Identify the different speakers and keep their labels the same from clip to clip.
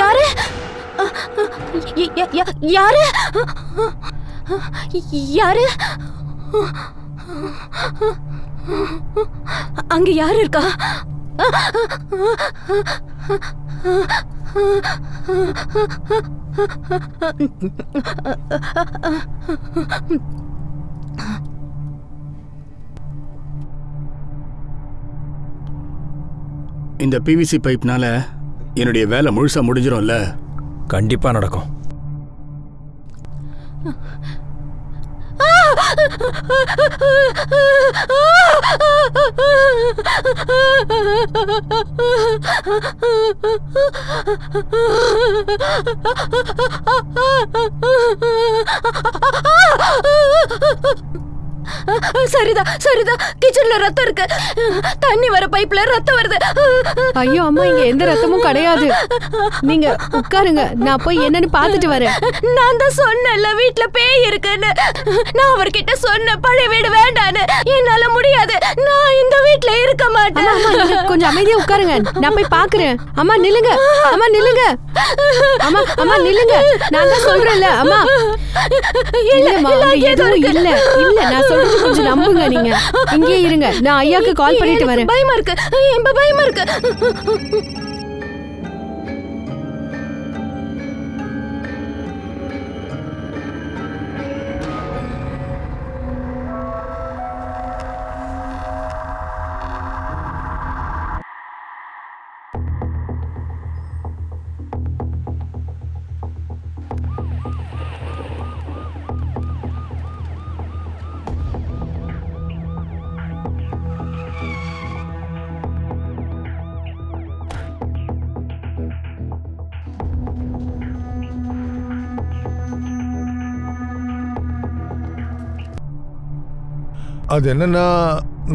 Speaker 1: யாரு யாரு யாரு அங்க யாரு இருக்கா?
Speaker 2: இந்த பிவிசி பைப்னால என்னுடைய வேலை முழுசா முடிஞ்சிரும்ல?
Speaker 3: கண்டிப்பா நடக்கும்.
Speaker 1: சரிதா சரிதா, கிச்சன்ல ரத்தம் இருக்கு. தண்ணி வர பைப்ல ரத்தம் வருது.
Speaker 4: ஐயோ அம்மா, இங்க எந்த ரத்தமும் கிடையாது. நீங்க உட்காருங்க, நான் போய் என்னன்னு பாத்துட்டு வரேன்.
Speaker 1: நான் தான் சொன்னேன்ல வீட்ல பேய் இருக்குன்னு. நான் அவர்கிட்ட சொன்ன பழைய வீடு வேண்டான்னு. என்னால முடியாது, நான் இந்த வீட்ல இருக்க மாட்டேன்.
Speaker 4: கொஞ்சம் அமைதியா உட்காருங்க, நான் போய் பாக்குறேன். அம்மா நில்லுங்க, அம்மா நில்லுங்க, அம்மா அம்மா நில்லுங்க, நான் தான் சொல்றேன்ல. அம்மா இல்லம்மா, எதுவும் இல்ல இல்ல, நான் சொல்றது கொஞ்சம் நம்புங்க. நீங்க இங்கே இருங்க, நான் ஐயாக்கு கால் பண்ணிட்டு வரேன்.
Speaker 1: பயமா இருக்கு, பயமா இருக்கு.
Speaker 5: அது என்னன்னா,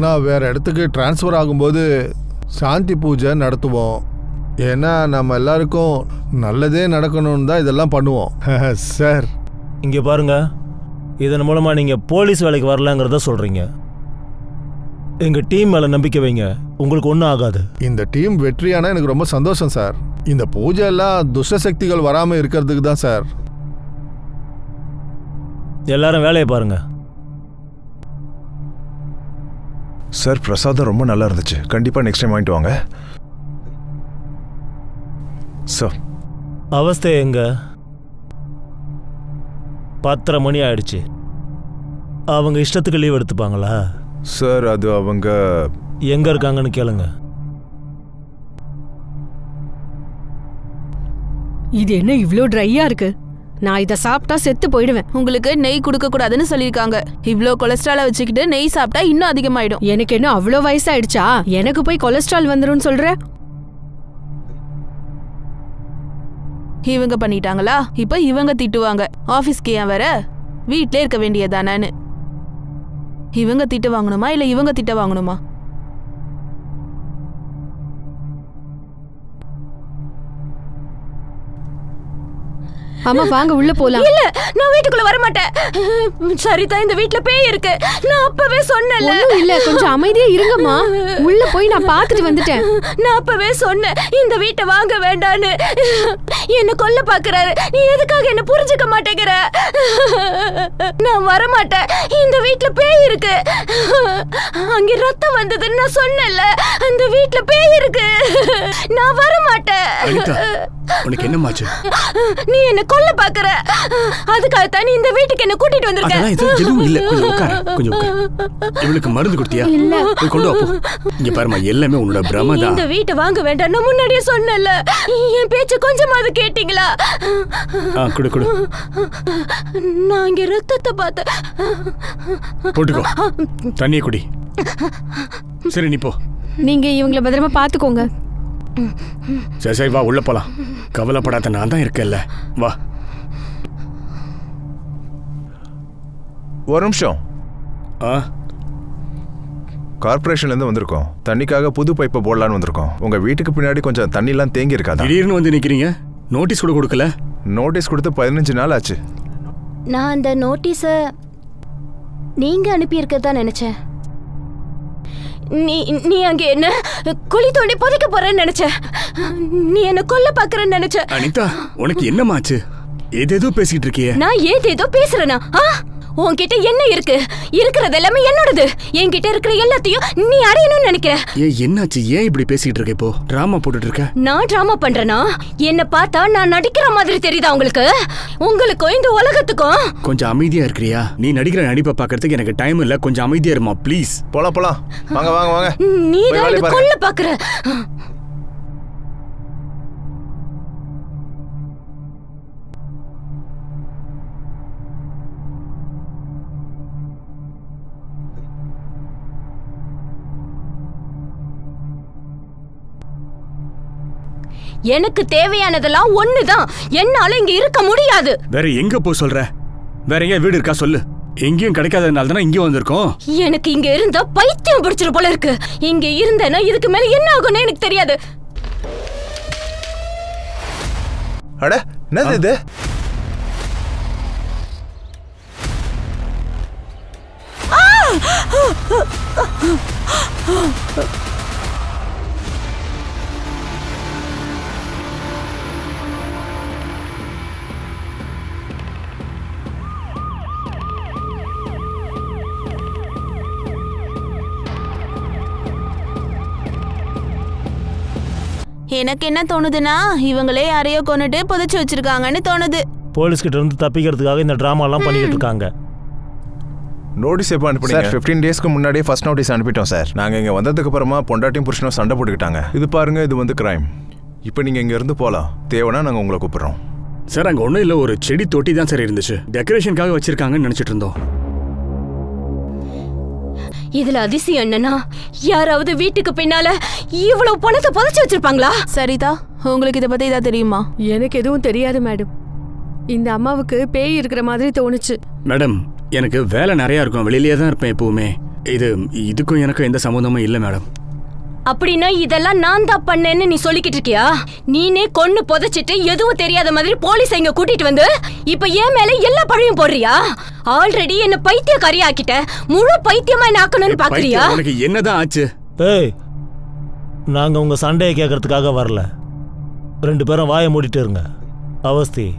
Speaker 5: நான் வேற இடத்துக்கு டிரான்ஸ்ஃபர் ஆகும்போது சாந்தி பூஜை நடத்துவோம். ஏன்னா நம்ம எல்லாருக்கும் நல்லதே நடக்கணும்னு தான் இதெல்லாம் பண்ணுவோம். சார்
Speaker 3: இங்கே பாருங்க, இதன் மூலமாக நீங்கள் போலீஸ் வேலைக்கு வரலாங்கிறத சொல்கிறீங்க. எங்கள் டீம் மேலே நம்பிக்கை வைங்க, உங்களுக்கு ஒன்றும் ஆகாது.
Speaker 5: இந்த டீம் வெற்றியானா எனக்கு ரொம்ப சந்தோஷம் சார். இந்த பூஜை எல்லாம் துஷ்ட சக்திகள் வராமல் இருக்கிறதுக்கு தான் சார்.
Speaker 3: எல்லாரும் வேலையை பாருங்க.
Speaker 6: சார், பிரசாதம் ரொம்ப நல்லா இருந்துச்சு. கண்டிப்பாக நெக்ஸ்ட் டைம் வாங்கிட்டு வாங்க சார்.
Speaker 3: அவஸ்தை எங்க? 10:30 மணி ஆயிடுச்சு. அவங்க இஷ்டத்துக்கு லீவ் எடுத்துப்பாங்களா?
Speaker 6: சார், அது அவங்க
Speaker 3: எங்க இருக்காங்கன்னு கேளுங்க.
Speaker 4: இது என்ன இவ்ளோ ட்ரையா இருக்கு? நான் இதை சாப்பிட்டா செத்து போயிடுவேன்.
Speaker 1: உங்களுக்கு நெய் கொடுக்க கூடாதுன்னு சொல்லிருக்காங்க. இவ்ளோ கொலஸ்ட்ரால வச்சுக்கிட்டு நெய் சாப்பிட்டா இன்னும் அதிகமாயிடும்.
Speaker 4: எனக்கு என்ன அவ்வளோ வயசாயிடுச்சா? எனக்கு போய் கொலஸ்ட்ரால் வந்துரும் சொல்ற?
Speaker 1: இவங்க பண்ணிட்டாங்களா? இப்ப இவங்க திட்டுவாங்க. ஆபீஸ்க்கு ஏன் வர, வீட்ல இருக்க வேண்டியதானு. இவங்க திட்டு வாங்கணுமா இல்ல இவங்க திட்ட வாங்கணுமா?
Speaker 4: அம்மா வாங்க உள்ள போலாம்.
Speaker 1: இல்ல, நான் வீட்டுக்குள்ள வர மாட்டேன். சரிதா, இந்த வீட்ல பேய் இருக்கு. நான் அப்பவே சொன்னேன்ல.
Speaker 4: இல்ல, கொஞ்சம் அமைதியா இருங்கம்மா. உள்ள போய் நான் பாத்துட்டு வந்துட்டேன்.
Speaker 1: நான் அப்பவே சொன்னேன் இந்த வீட்டை வாங்க வேண்டான்னு. என்ன கொல்ல பாக்குறாரு. நீ எதுக்காக என்ன புரிஞ்சுக்க மாட்டேங்கிற? நான் வர மாட்டேன். இந்த வீட்ல பேய் இருக்கு. அங்க ரத்தம் வந்ததுன்னு நான் சொன்னேன்ல. அந்த வீட்ல பேய் இருக்கு. நான் வர மாட்டேன்.
Speaker 2: உனக்கு என்னமாச்சு?
Speaker 1: நீ என்ன கொல்ல பாக்குற. அதுக்காக தான் நீ இந்த வீட்டுக்கு என்ன கூட்டிட்டு வந்திருக்க.
Speaker 2: அதெல்லாம் எதுவும் இல்ல. கொஞ்சம் உட்காரு, கொஞ்சம் உட்காரு. இவளுக்கு மருந்து கொடுத்தியா?
Speaker 4: இல்ல.
Speaker 2: போய் கொண்டு வா போ. இங்க பாருமா, எல்லாமே உன்னோட பிரமை தான்.
Speaker 1: இந்த வீட்டை வாங்க வேண்டாம் நான் முன்னாடியே சொன்னேன்ல. என் பேச்ச கொஞ்சமாவது கேட்டீங்களா?
Speaker 2: குடு குடு.
Speaker 1: நான் இங்க ரத்தத்தை பார்த்தேன்.
Speaker 2: போட்டுக்கோ, தண்ணியை குடி. சரி நீ போ.
Speaker 4: நீங்க இவங்களை பத்திரமா பாத்துக்கோங்க.
Speaker 2: சரி சரி வா, உள்ள போலாம். கவலைப்படாத, நான் தான் இருக்கேன்ல. வா.
Speaker 6: ஒரு நிமிஷம். கார்பரேஷன்லேருந்து வந்திருக்கோம். தண்ணிக்காக புது பைப்பை போடலான்னு வந்திருக்கோம். உங்கள் வீட்டுக்கு பின்னாடி கொஞ்சம் தண்ணிலாம் தேங்கி இருக்காதா?
Speaker 2: திடீர்னு வந்து நிற்கிறீங்க. நோட்டீஸ் கூட கொடுக்கல?
Speaker 6: நோட்டீஸ் கொடுத்து 15 நாள் ஆச்சு.
Speaker 1: நான் அந்த நோட்டீஸை நீங்கள் அனுப்பியிருக்கதான் நினச்சேன். நீ நீ அங்க என்ன குழி தோண்டி புதைக்க போறேன்னு நினைச்ச. நீ என்ன கொல்ல பாக்குறேன்னு நினைச்ச.
Speaker 2: அனிதா, உனக்கு என்னமாச்சு? ஏதேதோ பேசிட்டு இருக்கியே.
Speaker 1: நான் ஏதேதோ பேசுறேனா? உன்கிட்ட என்ன இருக்கு? இருக்கிறது எல்லாமே என்னோடது. என்கிட்ட இருக்கிற எல்லாத்தையும் நீ அடையணும்னு நினைக்கிற.
Speaker 2: என்னாச்சு? ஏன் இப்படி பேசிட்டு இருக்க? இப்போ டிராமா போட்டுட்டு இருக்க?
Speaker 1: நான் டிராமா பண்றேனா? என்ன பார்த்தா நான் நடிக்கிற மாதிரி தெரியுதா உங்களுக்கு? உங்களுக்கும் இந்த உலகத்துக்கும்.
Speaker 2: கொஞ்சம் அமைதியா இருக்கிறியா? நீ நடிக்கிற நடிப்பை பார்க்கறதுக்கு எனக்கு டைம் இல்ல. கொஞ்சம் அமைதியா இருமா ப்ளீஸ்.
Speaker 6: போலாம் வாங்க வாங்க வாங்க.
Speaker 1: நீ தான் கொல்ல பாக்குற. எனக்கு தேவையானதெல்லாம் ஒண்ணுதான். என்னால இங்க இருக்க முடியாது.
Speaker 2: வேற எங்க போ சொல்ற? வேற எங்க வீடு இருக்கா சொல்லு. எங்கேயும் கிடைக்காதனால தானே இங்கே வந்திருக்கோம்.
Speaker 1: எனக்கு இங்க இருந்தா பைத்தியம் பிடிச்சிரு போல இருக்கு. இங்க இருந்தேன்னா இதுக்கு மேல என்ன ஆகும்னு எனக்கு தெரியாது.
Speaker 6: அட என்னது இது?
Speaker 7: எனக்கு என்ன தோணுதுன்னா இவங்களே யாரையோ கொன்னுட்டு புதைச்சு வச்சிருக்காங்கன்னு தோணுது.
Speaker 3: போலீஸ் கிட்ட இருந்து தப்பிக்கிறதுக்காக இந்த டிராமா எல்லாம் பண்ணிட்டு இருக்காங்க.
Speaker 6: நோட்டீஸ் எப்போ அனுப்பினீங்க? 15 டேஸ்க்கு முன்னாடியே ஃபர்ஸ்ட் நோட்டீஸ் அனுப்பிட்டோம் சார். நாங்கள் இங்கே வந்ததுக்கு அப்புறமா பொண்டாட்டியும் புருஷனும் சண்டை போட்டுக்கிட்டாங்க. இது பாருங்க, இது வந்து கிரைம். இப்போ நீங்கள் இங்கே இருந்து போகலாம். தேவைன்னா நாங்கள் உங்களை கூப்பிட்றோம்.
Speaker 2: சார், அங்கே ஒன்றும் இல்லை, ஒரு செடி தொட்டி தான் சார் இருந்துச்சு. டெக்கரேஷனுக்காக வச்சிருக்காங்கன்னு நினச்சிட்டு இருந்தோம்.
Speaker 1: இதுல அதிசயம் என்னன்னா, யாராவது வீட்டுக்கு பின்னால இவ்வளவு பணத்தை புதைச்சு வச்சிருப்பாங்களா?
Speaker 7: சரிதா, உங்களுக்கு இதை பத்தி ஏதாவது தெரியுமா?
Speaker 4: எனக்கு எதுவும் தெரியாது மேடம். இந்த அம்மாவுக்கு பேய் இருக்கிற மாதிரி தோணுச்சு.
Speaker 2: மேடம், எனக்கு வேலை நிறையா இருக்கும், வெளியிலேயே தான் இருப்பேன் எப்பவுமே. இதுக்கும் எனக்கும் எந்த சம்மந்தமும் இல்லை மேடம்.
Speaker 1: அப்படின்னா இதெல்லாம் நான் தான் பண்ணேன்னு நீ சொல்லிக்கிட்டு இருக்கியா? நீனே கொன்னு புதைச்சிட்டு எதுவும் தெரியாத மாதிரி போலீஸ் இங்க கூட்டிட்டு வந்து இப்ப ஏன் மேல எல்லா பழியும் போடுறியா? ஆல்ரெடி என்ன பைத்தியக்காரி ஆக்கிட்ட. முழு பைத்தியமா என்ன ஆக்கணும்னு பாக்குறியா?
Speaker 2: உனக்கு என்னதான் ஆச்சு?
Speaker 3: ஏய், நாங்க உங்க சண்டையை கேட்கறதுக்காக வரல. 2 பேரும் வாயை மூடிட்டு இருங்க. அவஸ்தி,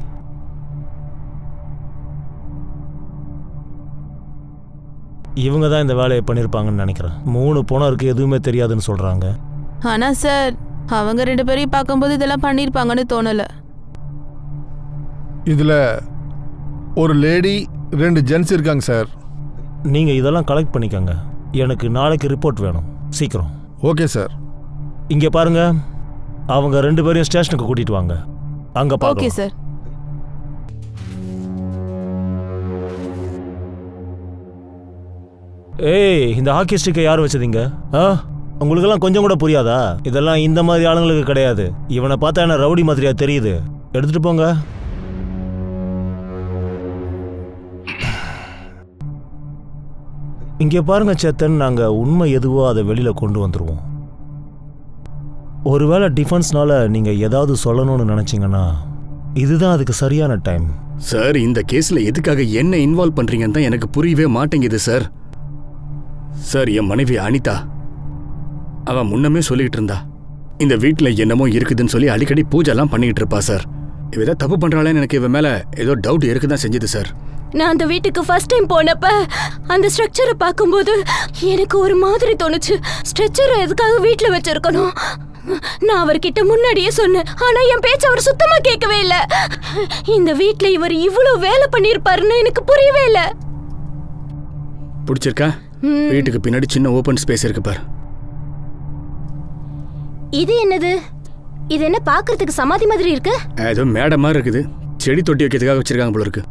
Speaker 3: இவங்க தான் இந்த வேலையை பண்ணிருப்பாங்கன்னு நினைக்கிறேன். 3 போனருக்கு எதுவுமே தெரியாதுன்னு சொல்றாங்க.
Speaker 7: ஆனா சார், அவங்க 2 பேரையும் பார்க்கும்போது இதெல்லாம் பண்ணிருப்பாங்கன்னு தோணல.
Speaker 5: இதுல ஒரு லேடி 2 ஜென்ஸ் இருக்காங்க சார்.
Speaker 3: நீங்க இதெல்லாம் கலெக்ட் பண்ணிக்கங்க. எனக்கு நாளைக்கு ரிப்போர்ட் வேணும், சீக்கிரம்.
Speaker 5: Okay sir.
Speaker 3: இங்க பாருங்க, அவங்க 2 பேரையும் ஸ்டேஷனுக்கு கூட்டிட்டு வாங்க. அங்க
Speaker 7: ஓகே
Speaker 3: பார்க்கலாம்.
Speaker 7: சார்.
Speaker 3: ஏய், இந்த ஹாக்கி ஸ்டிக்கை யார் வச்சதீங்க? உங்களுக்கெல்லாம் கொஞ்சம் கூட புரியாதா? இதெல்லாம் இந்த மாதிரி ஆளுங்களுக்கு கிடையாது. இவனை பார்த்தா என்ன ரவுடி மாதிரியா தெரியுது? எடுத்துட்டு போங்க. இங்கே பாருங்க சேத்தன், நாங்கள் உண்மை எதுவோ அதை வெளியில் கொண்டு வந்துடுவோம். ஒருவேளை டிஃபென்ஸ்னால நீங்கள் ஏதாவது சொல்லணும்னு நினச்சிங்கன்னா இதுதான் அதுக்கு சரியான டைம்.
Speaker 2: சார், இந்த கேஸில் எதுக்காக என்ன இன்வால்வ் பண்ணுறீங்கன்னு தான் எனக்கு புரியவே மாட்டேங்குது சார். சார், என் மனைவி அனிதா, அவன் முன்னமே சொல்லிட்டு இருந்தா இந்த வீட்டில் என்னமோ இருக்குதுன்னு சொல்லி அடிக்கடி பூஜைலாம் பண்ணிக்கிட்டு இருப்பா சார். இவ ஏதாவது தப்பு பண்ணுறாளேன்னு எனக்கு இவன் மேலே ஏதோ டவுட் இருக்குதான் செஞ்சது சார்.
Speaker 1: நான் அந்த வீட்டுக்கு ஃபர்ஸ்ட் டைம் போனப்ப அந்த ஸ்ட்ரக்சரை பார்க்கும்போது எனக்கு ஒரு மாதிரி தோணுச்சு. ஸ்ட்ரக்சரை எதுக்காக வீட்டில் வச்சிருக்கணும்? நான் அவர்கிட்ட முன்னாடியே சொன்னேன், ஆனா என் பேச்சு அவர் சுத்தமா கேட்கவே இல்லை. இந்த வீட்டுல இவர் இவ்வளவு வேலை பண்ணிருப்பாருன்னு எனக்கு புரியவே இல்லை.
Speaker 2: பிடிச்சிருக்கா? வீட்டுக்கு பின்னாடி சின்ன ஓபன் ஸ்பேஸ் இருக்கு பாரு.
Speaker 1: இது என்னது? இது என்ன பார்க்கிறதுக்கு சமாதி மாதிரி இருக்கு?
Speaker 2: ஏதோ மேடை மாதிரி இருக்குது. செடி தொட்டி வைக்கிறதுக்காக வச்சிருக்காங்க போல இருக்கு.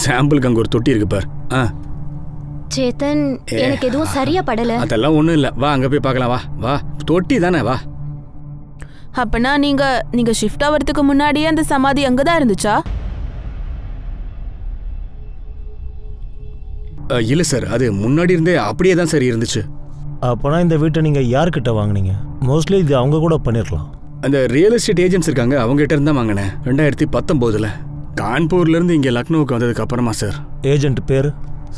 Speaker 2: சாம்பிளுக்கு அங்க ஒரு தொட்டி இருக்கு பாரு.
Speaker 1: சேத்தன், எனக்கு எதுவும் சரியா படல.
Speaker 2: அதெல்லாம் ஒண்ணும் இல்ல, வா அங்க போய் பார்க்கலாம். வா வா, தொட்டி தானே, வா.
Speaker 7: அப்பனா நீங்க ஷிஃப்ட் ஆகிறதுக்கு முன்னாடியே அந்த சமாதி அங்கதான் இருந்துச்சா?
Speaker 2: இல்ல சார், அது முன்னாடி இருந்தே அப்படியே தான் சார் இருந்துச்சு.
Speaker 3: அப்போனா இந்த வீட்டை நீங்கள் யார்கிட்ட வாங்கினீங்க? மோஸ்ட்லி இது அவங்க கூட பண்ணிருக்கலாம்.
Speaker 2: அந்த ரியல் எஸ்டேட் ஏஜென்ட்ஸ் இருக்காங்க, அவங்க கிட்ட இருந்தா வாங்கினேன் 2019. கான்பூர்ல இருந்து இங்க லக்னோவுக்கு வந்ததுக்கு அப்புறமா சார்.
Speaker 3: ஏஜென்ட் பேர்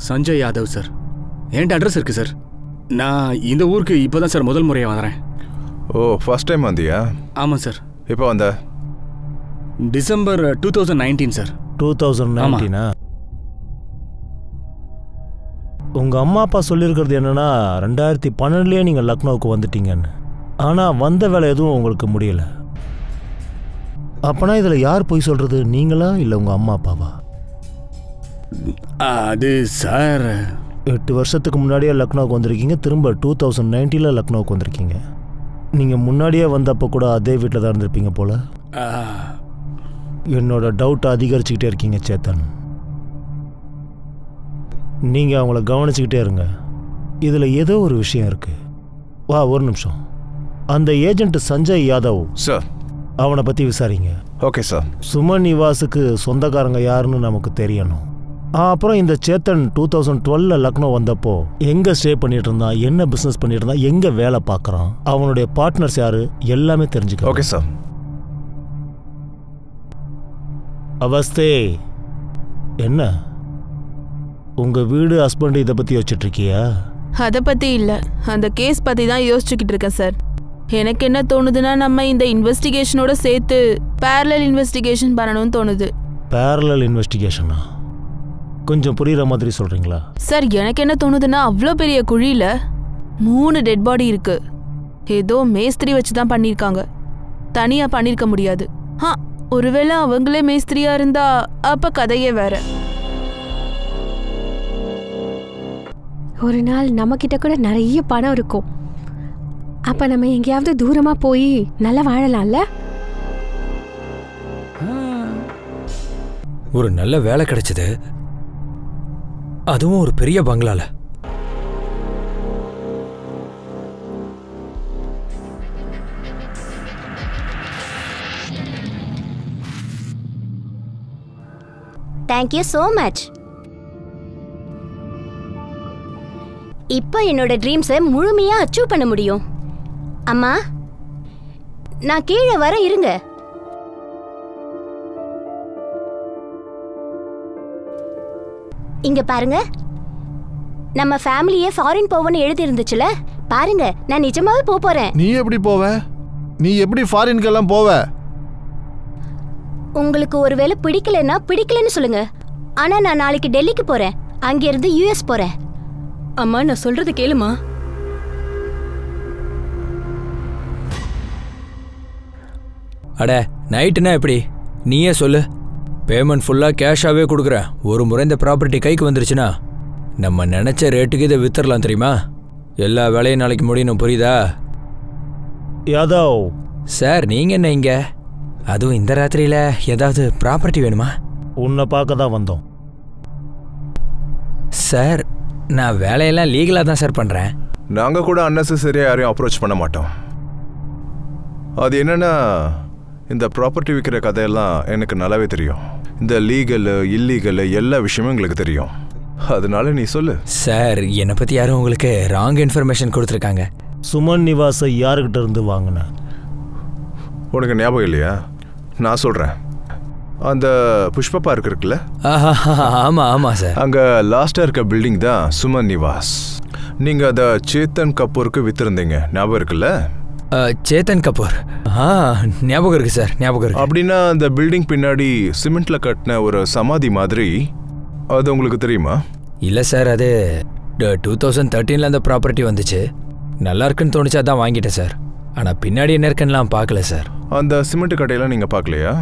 Speaker 2: சஞ்சய் யாதவ் சார். என்கிட்ட அட்ரஸ் இருக்கு சார். நான் இந்த ஊருக்கு இப்போதான் சார் முதல் முறையாக வந்துறேன்.
Speaker 6: ஓ, ஃபர்ஸ்ட் டைம் வந்தியா?
Speaker 2: ஆமாம் சார்.
Speaker 6: இப்போ வந்த
Speaker 2: டிசம்பர் 2019 சார்.
Speaker 3: 2019? உங்கள் அம்மா அப்பா சொல்லியிருக்கிறது என்னென்னா 2012 நீங்கள் லக்னோவுக்கு வந்துட்டீங்கன்னு. ஆனால் வந்த வேலை எதுவும் உங்களுக்கு முடியல. அப்போனா இதில் யார் போய் சொல்கிறது, நீங்களா இல்லை உங்கள் அம்மா அப்பாவா?
Speaker 2: அது சார்
Speaker 3: 8 வருஷத்துக்கு முன்னாடியே லக்னோவுக்கு வந்திருக்கீங்க, திரும்ப 2019 லக்னோவுக்கு வந்திருக்கீங்க. நீங்கள் முன்னாடியே வந்தப்போ கூட அதே வீட்டில் தான் இருந்திருப்பீங்க போல். என்னோட டவுட்டை அதிகரிச்சுக்கிட்டே இருக்கீங்க சேத்தன். நீங்கள் அவங்கள கவனிச்சுக்கிட்டே இருங்க. இதில் ஏதோ ஒரு விஷயம் இருக்குது. வா ஒரு நிமிஷம். அந்த ஏஜென்ட் சஞ்சய் யாதவ்
Speaker 6: சார்,
Speaker 3: அவனை பற்றி விசாரிங்க.
Speaker 6: Okay sir.
Speaker 3: சுமன் நிவாஸுக்கு சொந்தக்காரங்க யாருன்னு நமக்கு தெரியணும். அப்புறம் இந்த சேத்தன் 2012 லக்னோ வந்தப்போ எங்கே ஸ்டே பண்ணிட்டு இருந்தான், என்ன பிஸ்னஸ் பண்ணிட்டு இருந்தான், எங்கே வேலை பார்க்குறான், அவனுடைய பார்ட்னர்ஸ் யாரு, எல்லாமே தெரிஞ்சுக்க.
Speaker 6: Okay sir.
Speaker 3: அவஸ்தே, என்ன உங்கள் வீடு ஹஸ்பண்ட் இதை பற்றி யோசிச்சுட்டு இருக்கியா?
Speaker 7: அதை பற்றி இல்லை, அந்த கேஸ் பற்றி தான் யோசிச்சுக்கிட்டு இருக்கேன் சார். எனக்கு என்ன தோணுதுன்னா, நம்ம இந்த இன்வெஸ்டிகேஷனோட சேர்த்து பேரலல் இன்வெஸ்டிகேஷன் பண்ணணும்னு தோணுது.
Speaker 3: பேரலல் இன்வெஸ்டிகேஷனா? கொஞ்சம் புரியுற மாதிரி சொல்கிறீங்களா?
Speaker 7: சார், எனக்கு என்ன தோணுதுன்னா, அவ்வளோ பெரிய குழியில் 3 டெட் பாடி இருக்கு. ஏதோ மேஸ்திரி வச்சு தான் பண்ணியிருக்காங்க, தனியாக பண்ணியிருக்க முடியாது. ஒருவேளை அவங்களே மேஸ்திரியா இருந்தா அப்ப கதையே வேற.
Speaker 4: ஒரு நாள் நம்ம கிட்ட கூட நிறைய பணம் இருக்கும். அப்ப நம்ம எங்கேயாவது தூரமா போய் நல்லா வாழலாம்ல.
Speaker 8: ஒரு நல்ல வேலை கிடைச்சது, அதுவும் ஒரு பெரிய பங்களால.
Speaker 1: Thank you so much. இப்போ என்னோட ட்ரீம்ஸை முழுமையா அச்சீவ் பண்ண முடியும். அம்மா, நான் கீழே வர இருங்க. இங்க பாருங்க, நம்ம ஃபேமிலியே ஃபாரின் போவோன்னு எழுதி இருந்துச்சுல, பாருங்க நான் நிஜமாவே போறேன்.
Speaker 5: நீ எப்படி போவ? நீ எப்படி ஃபாரின்க்கெல்லாம் போவ?
Speaker 1: உங்களுக்கு ஒருவேளை பிடிக்கலன்னா பிடிக்கலன்னு சொல்லுங்க. ஆனா நான் நாளைக்கு டெல்லிக்கு போறேன், அங்க இருந்து யுஎஸ் போறேன்.
Speaker 9: அம்மா, நான் சொல்றது கேளுமா.
Speaker 8: அட, நைட்டுனா எப்படி? நீயே சொல்லு. பேமெண்ட் ஃபுல்லாக கேஷாகவே கொடுக்குறேன். ஒரு முறை இந்த ப்ராப்பர்ட்டி கைக்கு வந்துருச்சுன்னா நம்ம நினச்ச ரேட்டுக்கு இதை வித்துடலாம், தெரியுமா? எல்லா வேலையும் நாளைக்கு முடியணும், புரியுதா?
Speaker 3: யாதவ்
Speaker 8: சார், நீங்கள் என்ன இங்கே? அதுவும் இந்த ராத்திரியில் ஏதாவது ப்ராப்பர்ட்டி வேணுமா?
Speaker 3: உன்னை பார்க்க தான் வந்தோம்.
Speaker 8: சார், நான் வேலையெல்லாம் லீகலாக தான் சார் பண்ணுறேன்.
Speaker 6: நாங்கள் கூட அன்னெசரியாக யாரையும் அப்ரோச் பண்ண மாட்டோம். அது என்னென்னா, இந்த ப்ராப்பர்ட்டி விற்கிற கதையெல்லாம் எனக்கு நல்லாவே தெரியும். இந்த லீகலு இல்லீகலு எல்லா விஷயமும் எங்களுக்கு தெரியும். அதனால நீ சொல்லு.
Speaker 8: சார், என்னை பற்றி யாரும் உங்களுக்கு ராங் இன்ஃபர்மேஷன் கொடுத்துருக்காங்க.
Speaker 3: சுமன் நிவாஸை யாருக்கிட்ட இருந்து வாங்கின?
Speaker 6: உனக்கு ஞாபகம் இல்லையா? நான் சொல்கிறேன். அந்த புஷ்ப பார்க் இருக்குல்ல?
Speaker 8: ஆமாம் ஆமாம் சார்.
Speaker 6: அங்கே லாஸ்ட்டாக இருக்க பில்டிங் தான் சுமன் நிவாஸ். நீங்கள் அதை சேத்தன் கபூருக்கு விற்றுருந்தீங்க, ஞாபகம் இருக்குல்ல?
Speaker 8: சேத்தன் கபூர்? ஞாபகம் இருக்கு சார், ஞாபகம் இருக்கு.
Speaker 6: அப்படின்னா அந்த பில்டிங் பின்னாடி சிமெண்ட்ல கட்டின ஒரு சமாதி மாதிரி, அது உங்களுக்கு தெரியுமா?
Speaker 8: இல்லை சார், அது 2013 அந்த ப்ராப்பர்ட்டி வந்துச்சு. நல்லா இருக்குன்னு தோணுச்சா தான் வாங்கிட்டேன் சார். ஆனால் பின்னாடி என்ன இருக்குன்னு பார்க்கல சார்.
Speaker 6: அந்த சிமெண்ட் கடையெல்லாம் நீங்கள் பார்க்கலையா?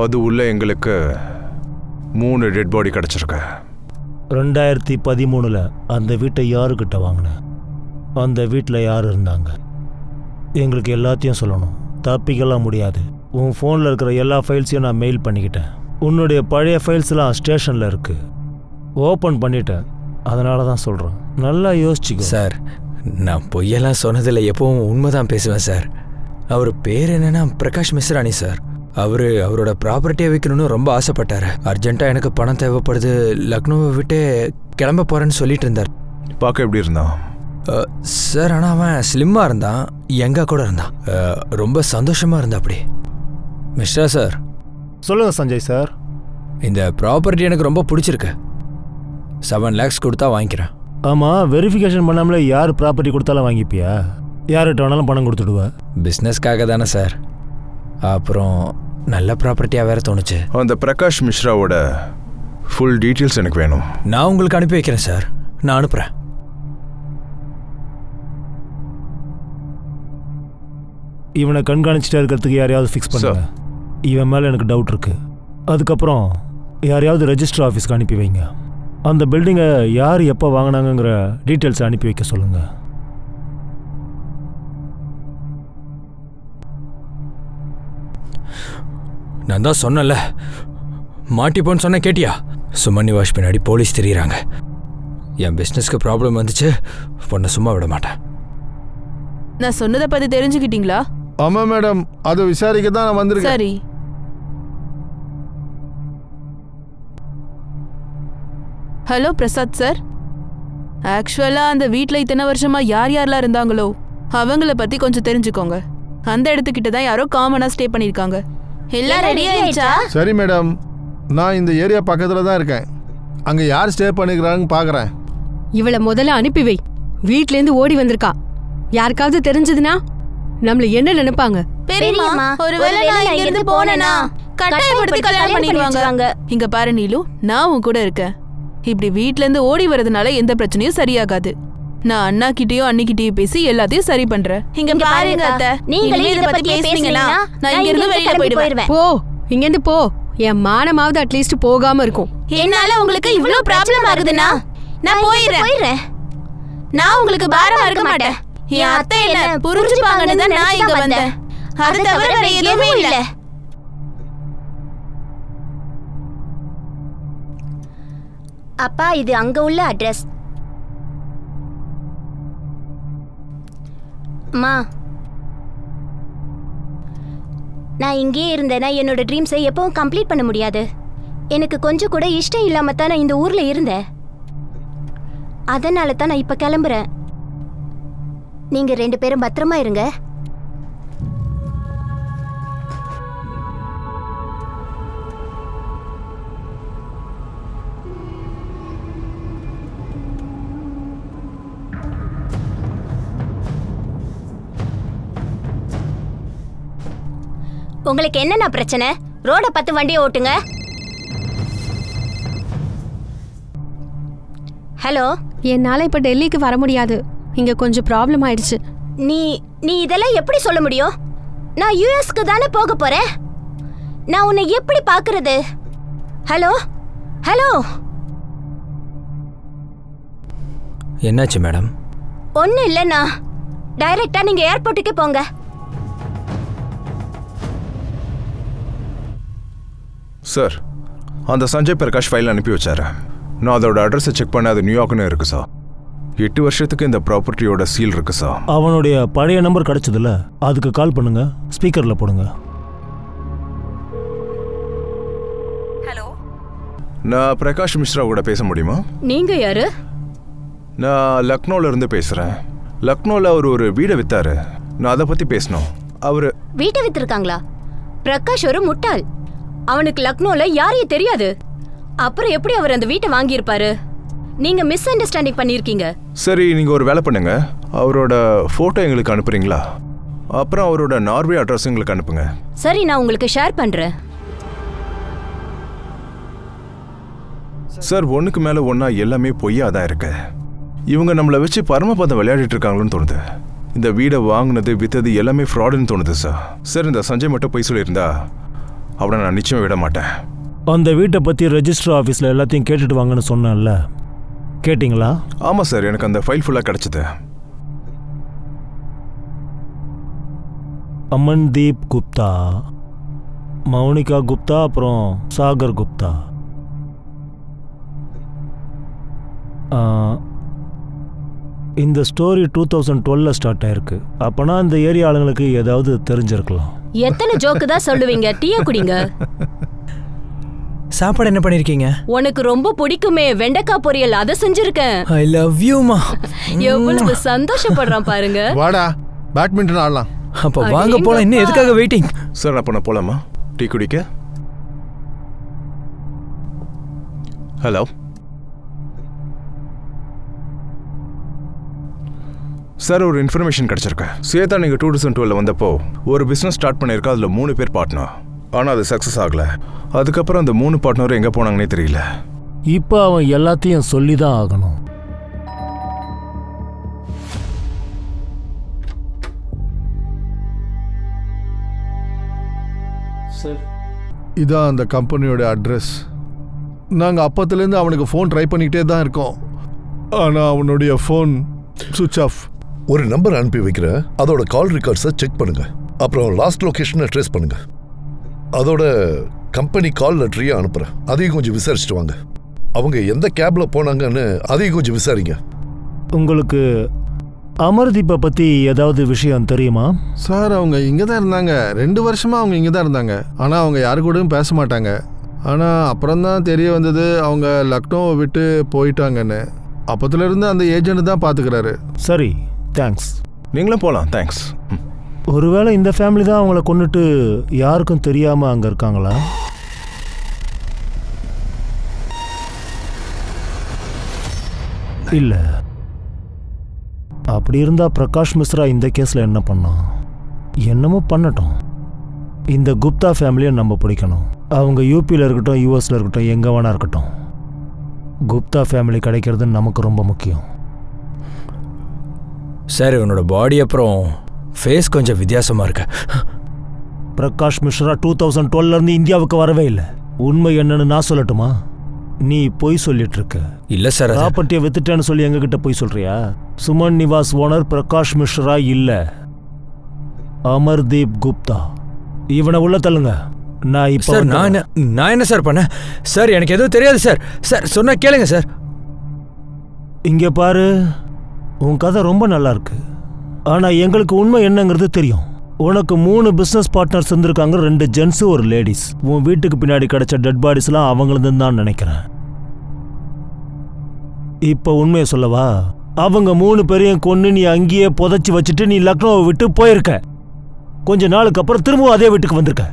Speaker 6: அது உள்ள எங்களுக்கு 3 டெட் பாடி கிடச்சிருக்கு.
Speaker 3: 2013 அந்த வீட்டை யாருக்கிட்ட வாங்கின? அந்த வீட்டில் யார் இருந்தாங்க? எங்களுக்கு எல்லாத்தையும் சொல்லணும், தப்பிக்கலாம் முடியாது. உன் ஃபோனில் இருக்கிற எல்லா ஃபைல்ஸையும் நான் மெயில் பண்ணிக்கிட்டேன். உன்னுடைய பழைய ஃபைல்ஸ்லாம் ஸ்டேஷனில் இருக்குது, ஓப்பன் பண்ணிட்டேன். அதனால தான் சொல்கிறேன், நல்லா யோசிச்சுக்கோ.
Speaker 8: சார், நான் பொய்யெல்லாம் சொன்னதில்லை, எப்பவும் உண்மை தான் பேசுவேன் சார். அவர் பேர் என்னன்னா பிரகாஷ் மிஸ்ராணி சார். அவரோட ப்ராப்பர்ட்டியை விற்கணும்னு ரொம்ப ஆசைப்பட்டார். அர்ஜென்ட்டாக எனக்கு பணம் தேவைப்படுது, லக்னோவை விட்டு கிளம்ப போகிறேன்னு சொல்லிட்டு இருந்தார்.
Speaker 6: பார்க்க எப்படி இருந்தான்
Speaker 8: சார்? ஆனால் அவன் ஸ்லிம்மாக இருந்தான், எங்கே கூட இருந்தான், ரொம்ப சந்தோஷமாக இருந்தா. அப்படி மிஸ்ரா சார்.
Speaker 3: சொல்லுங்கள் சஞ்சய் சார்.
Speaker 8: இந்த ப்ராப்பர்ட்டி எனக்கு ரொம்ப பிடிச்சிருக்கு. 7 lakhs கொடுத்தா வாங்கிக்கிறேன்.
Speaker 3: ஆமாம், வெரிஃபிகேஷன் பண்ணாமலே யார் ப்ராப்பர்ட்டி கொடுத்தாலும் வாங்கிப்பியா? யார்கிட்ட வேணாலும் பணம் கொடுத்துடுவ?
Speaker 8: பிஸ்னஸ்க்காக தானே சார். அப்புறம் நல்ல ப்ராப்பர்ட்டியாக வேற தோணுச்சு.
Speaker 6: அந்த பிரகாஷ் மிஸ்ராவோட ஃபுல் டீட்டெயில்ஸ் எனக்கு வேணும்.
Speaker 8: நான் உங்களுக்கு அனுப்பி வைக்கிறேன் சார். நான் அனுப்புகிறேன்.
Speaker 3: இவனை கண்காணிச்சிட்டே இருக்கிறதுக்கு யாரையாவது ஃபிக்ஸ் பண்ணுங்க. இவன் மேலே எனக்கு டவுட் இருக்கு. அதுக்கப்புறம் யாரையாவது ரெஜிஸ்டர் ஆஃபீஸ்க்கு அனுப்பி வைங்க. அந்த பில்டிங்கை யார் எப்போ வாங்கினாங்கிற டீட்டெயில்ஸை அனுப்பி வைக்க சொல்லுங்க.
Speaker 8: நான் தான் சொன்னல, மாட்டிப்போன்னு சொன்ன கேட்டியா? சுமன் வாஷ் பின்னாடி போலீஸ் தெரியுறாங்க. என் பிஸ்னஸ்க்கு ப்ராப்ளம் வந்துச்சு, பொண்ணை சும்மா விட மாட்டேன்.
Speaker 7: நான் சொன்னதை பத்தி தெரிஞ்சுக்கிட்டீங்களா?
Speaker 5: ஆமா மேடம், அதை விசாரிக்க தான் நான் வந்திருக்கேன்.
Speaker 7: சரி. Hello Prasad sir. ஆக்சுவலா அந்த வீட்டில் இத்தனை வருஷமா யார் யாரெல்லாம் இருந்தாங்களோ அவங்கள பத்தி கொஞ்சம் தெரிஞ்சுக்கோங்க. அந்த இடத்துக்கிட்ட தான் யாரோ காமனா ஸ்டே பண்ணிருக்காங்க. எல்லாம் ரெடி ஆயிடுச்சா?
Speaker 5: சரி மேடம், நான் இந்த ஏரியா பக்கத்துல தான் இருக்கேன். அங்க யார் ஸ்டே பண்ணிக்கிறாங்கன்னு பாக்குறேன்.
Speaker 4: இவளை முதல்ல அனுப்பி வை. வீட்ல இருந்து ஓடி வந்திருக்கா. யாருக்காவது தெரிஞ்சதுன்னா நம்மள என்ன நினைப்பாங்க?
Speaker 7: பெரியம்மா, ஒருவேளை நான் இங்க இருந்து போனேனா கட்டாயப்படுத்தி கல்யாணம் பண்ணிடுவாங்க. இங்க பாரு நீலு, நான் உன் கூட இருக்கேன். இப்படி வீட்ல இருந்து ஓடி வரதுனால எந்த பிரச்சனையும் சரியாகாது. நான் அண்ணா கிட்டயும் அண்ணிக்கிட்டயும் பேசி எல்லாத்தையும் சரி பண்றேன். இங்க பாருங்க அத்தை, நீங்களே இத பத்தி பேசுனீங்கன்னா நான் இங்க இருந்து வெளியில போயிடுவேன்.
Speaker 4: போ, இங்க இருந்து போ. என் மானமாவது அட்லீஸ்ட் போகாம இருக்கும்.
Speaker 7: என்னால உங்களுக்கு இவ்ளோ ப்ராப்ளம் ஆகுதுன்னா நான் போயிடுறேன். நான் உங்களுக்கு பாரமா இருக்க மாட்டேன். என் அத்தை என்ன புரிஞ்சுப்பாங்கன்னு தான் நான் இங்க வந்தேன். அது தவிர வேற எதுவுமே இல்ல.
Speaker 1: அப்பா, இது அங்க உள்ள அட்ரஸ். அம்மா, நான் இங்கே இருந்தேன்னா என்னோட ட்ரீம்ஸை எப்பவும் கம்ப்ளீட் பண்ண முடியாது. எனக்கு கொஞ்சம் கூட இஷ்டம் இல்லாம தான் நான் இந்த ஊர்ல இருந்தேன். அதனால தான் நான் இப்ப கிளம்புறேன். நீங்க 2 பேரும் பத்திரமா இருங்க. உங்களுக்கு என்னென்ன பிரச்சனை? ரோட பார்த்து வண்டியை ஓட்டுங்க. ஹலோ,
Speaker 4: என்னால இப்ப டெல்லிக்கு வர முடியாது. இங்க கொஞ்சம் ப்ராப்ளம் ஆயிடுச்சு.
Speaker 1: நீ இதெல்லாம் எப்படி சொல்ல முடியும்? நான் யுஎஸ்க்கு தானே போக போறேன். நான் உன்னை எப்படி பாக்குறது? Hello hello.
Speaker 8: என்னாச்சு மேடம்?
Speaker 1: ஒன்னும் இல்லைண்ணா, டைரக்டா நீங்க ஏர்போர்ட்டுக்கே போங்க.
Speaker 6: சார், அந்த சஞ்சய் பிரகாஷ் ஃபைல் அனுப்பி வச்சாரு. நான் அதோட அட்ரஸை செக் பண்ண அது நியூயார்க்னு இருக்கு சார். 8 வருஷத்துக்கு இந்த ப்ராப்பர்ட்டியோட சீல் இருக்கு சார்.
Speaker 3: அவனுடைய பழைய நம்பர் கிடைச்சதுல, அதுக்கு கால் பண்ணுங்க. ஸ்பீக்கர்ல போடுங்க.
Speaker 10: ஹலோ,
Speaker 6: நான் பிரகாஷ் மிஸ்ரா கூட பேச முடியுமா?
Speaker 9: நீங்க யாரு?
Speaker 6: நான் லக்னோல இருந்து பேசுறேன். லக்னோல அவர் ஒரு வீடை வித்தாரு. நான் அதை பத்தி பேசணும். அவரு
Speaker 1: வீட்டை வித்திருக்காங்களா? பிரகாஷ் ஒரு முட்டாள். அவனுக்கு லக்னோல யாரையும் தெரியாது. அப்புறம் எப்படி அவர் அந்த வீட்டை வாங்கி இருப்பாரு? நீங்க மிஸ் அண்டர்ஸ்டாண்டிங் பண்ணிருக்கீங்க.
Speaker 6: சரி, நீங்க ஒரு வேலை பண்ணுங்க. அவரோட போட்டோ எங்களுக்கு அனுப்புறீங்களா? அப்புறம் அவரோட நார்வே அட்ரஸ் எங்களுக்கு அனுப்புங்க.
Speaker 1: சரி, நான் உங்களுக்கு ஷேர் பண்றேன்.
Speaker 6: சார், ஒண்ணுக்கு மேல ஒன்னா எல்லாமே பொய்யா தான் இருக்கு. இவங்க நம்மளை வச்சு பரமபதம் விளையாடிட்டு இருக்காங்களோன்னு தோணுது. இந்த வீடை வாங்கினது வித்தது எல்லாமே ஃப்ராடுன்னு தோணுது சார். சார், இந்த சஞ்சய் மட்டும் பொய் சொல்லியிருந்தா அவனை நான் நிச்சயம் விட மாட்டேன்.
Speaker 3: அந்த வீட்டை பற்றி ரெஜிஸ்டர் ஆஃபீஸில் எல்லாத்தையும் கேட்டுட்டு வாங்கன்னு சொன்னேன்ல, கேட்டிங்களா?
Speaker 6: ஆமாம் சார், எனக்கு அந்த ஃபைல் ஃபுல்லாக கிடச்சிது.
Speaker 3: அமன்தீப் குப்தா, மௌனிகா குப்தா, அப்புறம் சாகர் குப்தா. இந்த ஸ்டோரி 2012ல் ஸ்டார்ட் ஆயிருக்கு. அப்போனா இந்த ஏரியா ஆளுங்களுக்கு ஏதாவது தெரிஞ்சிருக்கலாம்.
Speaker 9: எத்தனை ஜோக்கு தான் சொல்லுவீங்க? டீயா குடிங்க.
Speaker 8: சாப்பாடு என்ன பண்ணிருக்கீங்க?
Speaker 9: உனக்கு ரொம்ப பிடிக்குமே வெண்டைக்காய் பொரியல், அதை செஞ்சிருக்கேன்.
Speaker 8: ஐ லவ் யூ மா.
Speaker 9: எவ்வளவு சந்தோஷப்படுறான் பாருங்க.
Speaker 5: வாடா, பேட்மிண்டன் ஆடலாம்.
Speaker 8: அப்ப வாங்க போலாம். இன்னும் எதுக்காக வெயிட்டிங்?
Speaker 6: சார், அப்போ நான் போலாமா டீ குடிக்க? ஹலோ, சார் ஒரு இன்ஃபர்மேஷன் கிடைச்சிருக்கு. ஸ்வேதா நீங்கள் 2012 வந்தப்போ ஒரு பிஸ்னஸ் ஸ்டார்ட் பண்ணியிருக்கா. அதில் 3 பேர் பார்ட்னர். ஆனால் அது சக்ஸஸ் ஆகலை. அதுக்கப்புறம் அந்த 3 பார்ட்னரும் எங்கே போனாங்கன்னே தெரியல.
Speaker 3: இப்போ அவன் எல்லாத்தையும் சொல்லி தான் ஆகணும்.
Speaker 5: இதான் அந்த கம்பெனியோட அட்ரஸ். நாங்கள் அப்பத்துலேருந்து அவனுக்கு ஃபோன் ட்ரை பண்ணிக்கிட்டே தான் இருக்கோம். ஆனால் அவனுடைய ஃபோன் சுவிட்ச் ஆஃப்.
Speaker 11: ஒரு நம்பர் அனுப்பி வைக்கிற, அதோட கால் ரெக்கார்ட்ஸை செக் பண்ணுங்க. அப்புறம் லாஸ்ட் லொகேஷனை ட்ரேஸ் பண்ணுங்க. அதோட கம்பெனி கால் லெட்டரையும் அனுப்புகிறேன். அதையும் கொஞ்சம் விசாரிச்சுட்டு வாங்க. அவங்க எந்த கேபில் போனாங்கன்னு அதையும் கொஞ்சம் விசாரிங்க.
Speaker 3: உங்களுக்கு அமர்தீப்பை பற்றி ஏதாவது விஷயம் தெரியுமா?
Speaker 5: சார் அவங்க இங்கே தான் இருந்தாங்க. 2 வருஷமாக அவங்க இங்கே தான் இருந்தாங்க. ஆனால் அவங்க யாரு கூடயும் பேச மாட்டாங்க. ஆனால் அப்புறம்தான் தெரிய வந்தது அவங்க லக்னோவை விட்டு போயிட்டாங்கன்னு. அப்பத்துலேருந்து அந்த ஏஜென்ட் தான் பார்த்துக்கிறாரு.
Speaker 3: சரி, தேங்க்ஸ்.
Speaker 6: நீங்களும் போகலாம். தேங்க்ஸ்.
Speaker 3: ஒருவேளை இந்த ஃபேமிலி தான் அவங்கள கொண்டுட்டு யாருக்கும் தெரியாமல் அங்கே இருக்காங்களா? இல்லை. அப்படி இருந்தால் பிரகாஷ் மிஸ்ரா இந்த கேஸில் என்ன பண்ணான்? என்னமோ பண்ணட்டும். இந்த குப்தா ஃபேமிலியை நம்ம பிடிக்கணும். அவங்க யூபியில் இருக்கட்டும், யூஎஸில் இருக்கட்டும், எங்கே வேணா இருக்கட்டும், குப்தா ஃபேமிலி கிடைக்கிறது நமக்கு ரொம்ப முக்கியம்.
Speaker 8: சார், இவனோட பாடி அப்புறம் ஃபேஸ் கொஞ்சம் வித்தியாசமாக இருக்கு.
Speaker 3: பிரகாஷ் மிஸ்ரா 2012 இந்தியாவுக்கு வரவே இல்லை. உண்மை என்னன்னு நான் சொல்லட்டுமா? நீ பொய் சொல்லிட்டு இருக்க.
Speaker 8: இல்லை சார்,
Speaker 3: ப்ராப்பர்ட்டியை வித்துட்டேன்னு சொல்லி எங்ககிட்ட பொய் சொல்றியா? சுமன் நிவாஸ் ஓனர் பிரகாஷ் மிஸ்ரா இல்லை, அமர்தீப் குப்தா. இவனை உள்ள தள்ளுங்க. நான் இப்போ
Speaker 8: நான் என்ன சார் பண்ணேன்? சார் எனக்கு எதுவும் தெரியாது சார். சார் சொன்னா கேளுங்க சார்.
Speaker 3: இங்கே பாரு, உன் கதை ரொம்ப நல்லா இருக்கு. ஆனால் எங்களுக்கு உண்மை என்னங்கிறது தெரியும். உனக்கு 3 பிஸ்னஸ் பார்ட்னர்ஸ் இருந்திருக்காங்க. 2 ஜென்ஸு, ஒரு லேடிஸ். உன் வீட்டுக்கு பின்னாடி கிடைச்ச டெட் பாடிஸ்லாம் அவங்களது தான் நினைக்கிறேன். இப்போ உண்மையை சொல்லவா? அவங்க 3 பேரையும் கொண்டு நீ அங்கேயே புதைச்சி வச்சுட்டு நீ லக்னோவை விட்டு போயிருக்க. கொஞ்ச நாளுக்கு அப்புறம் திரும்பவும் அதே வீட்டுக்கு வந்திருக்க.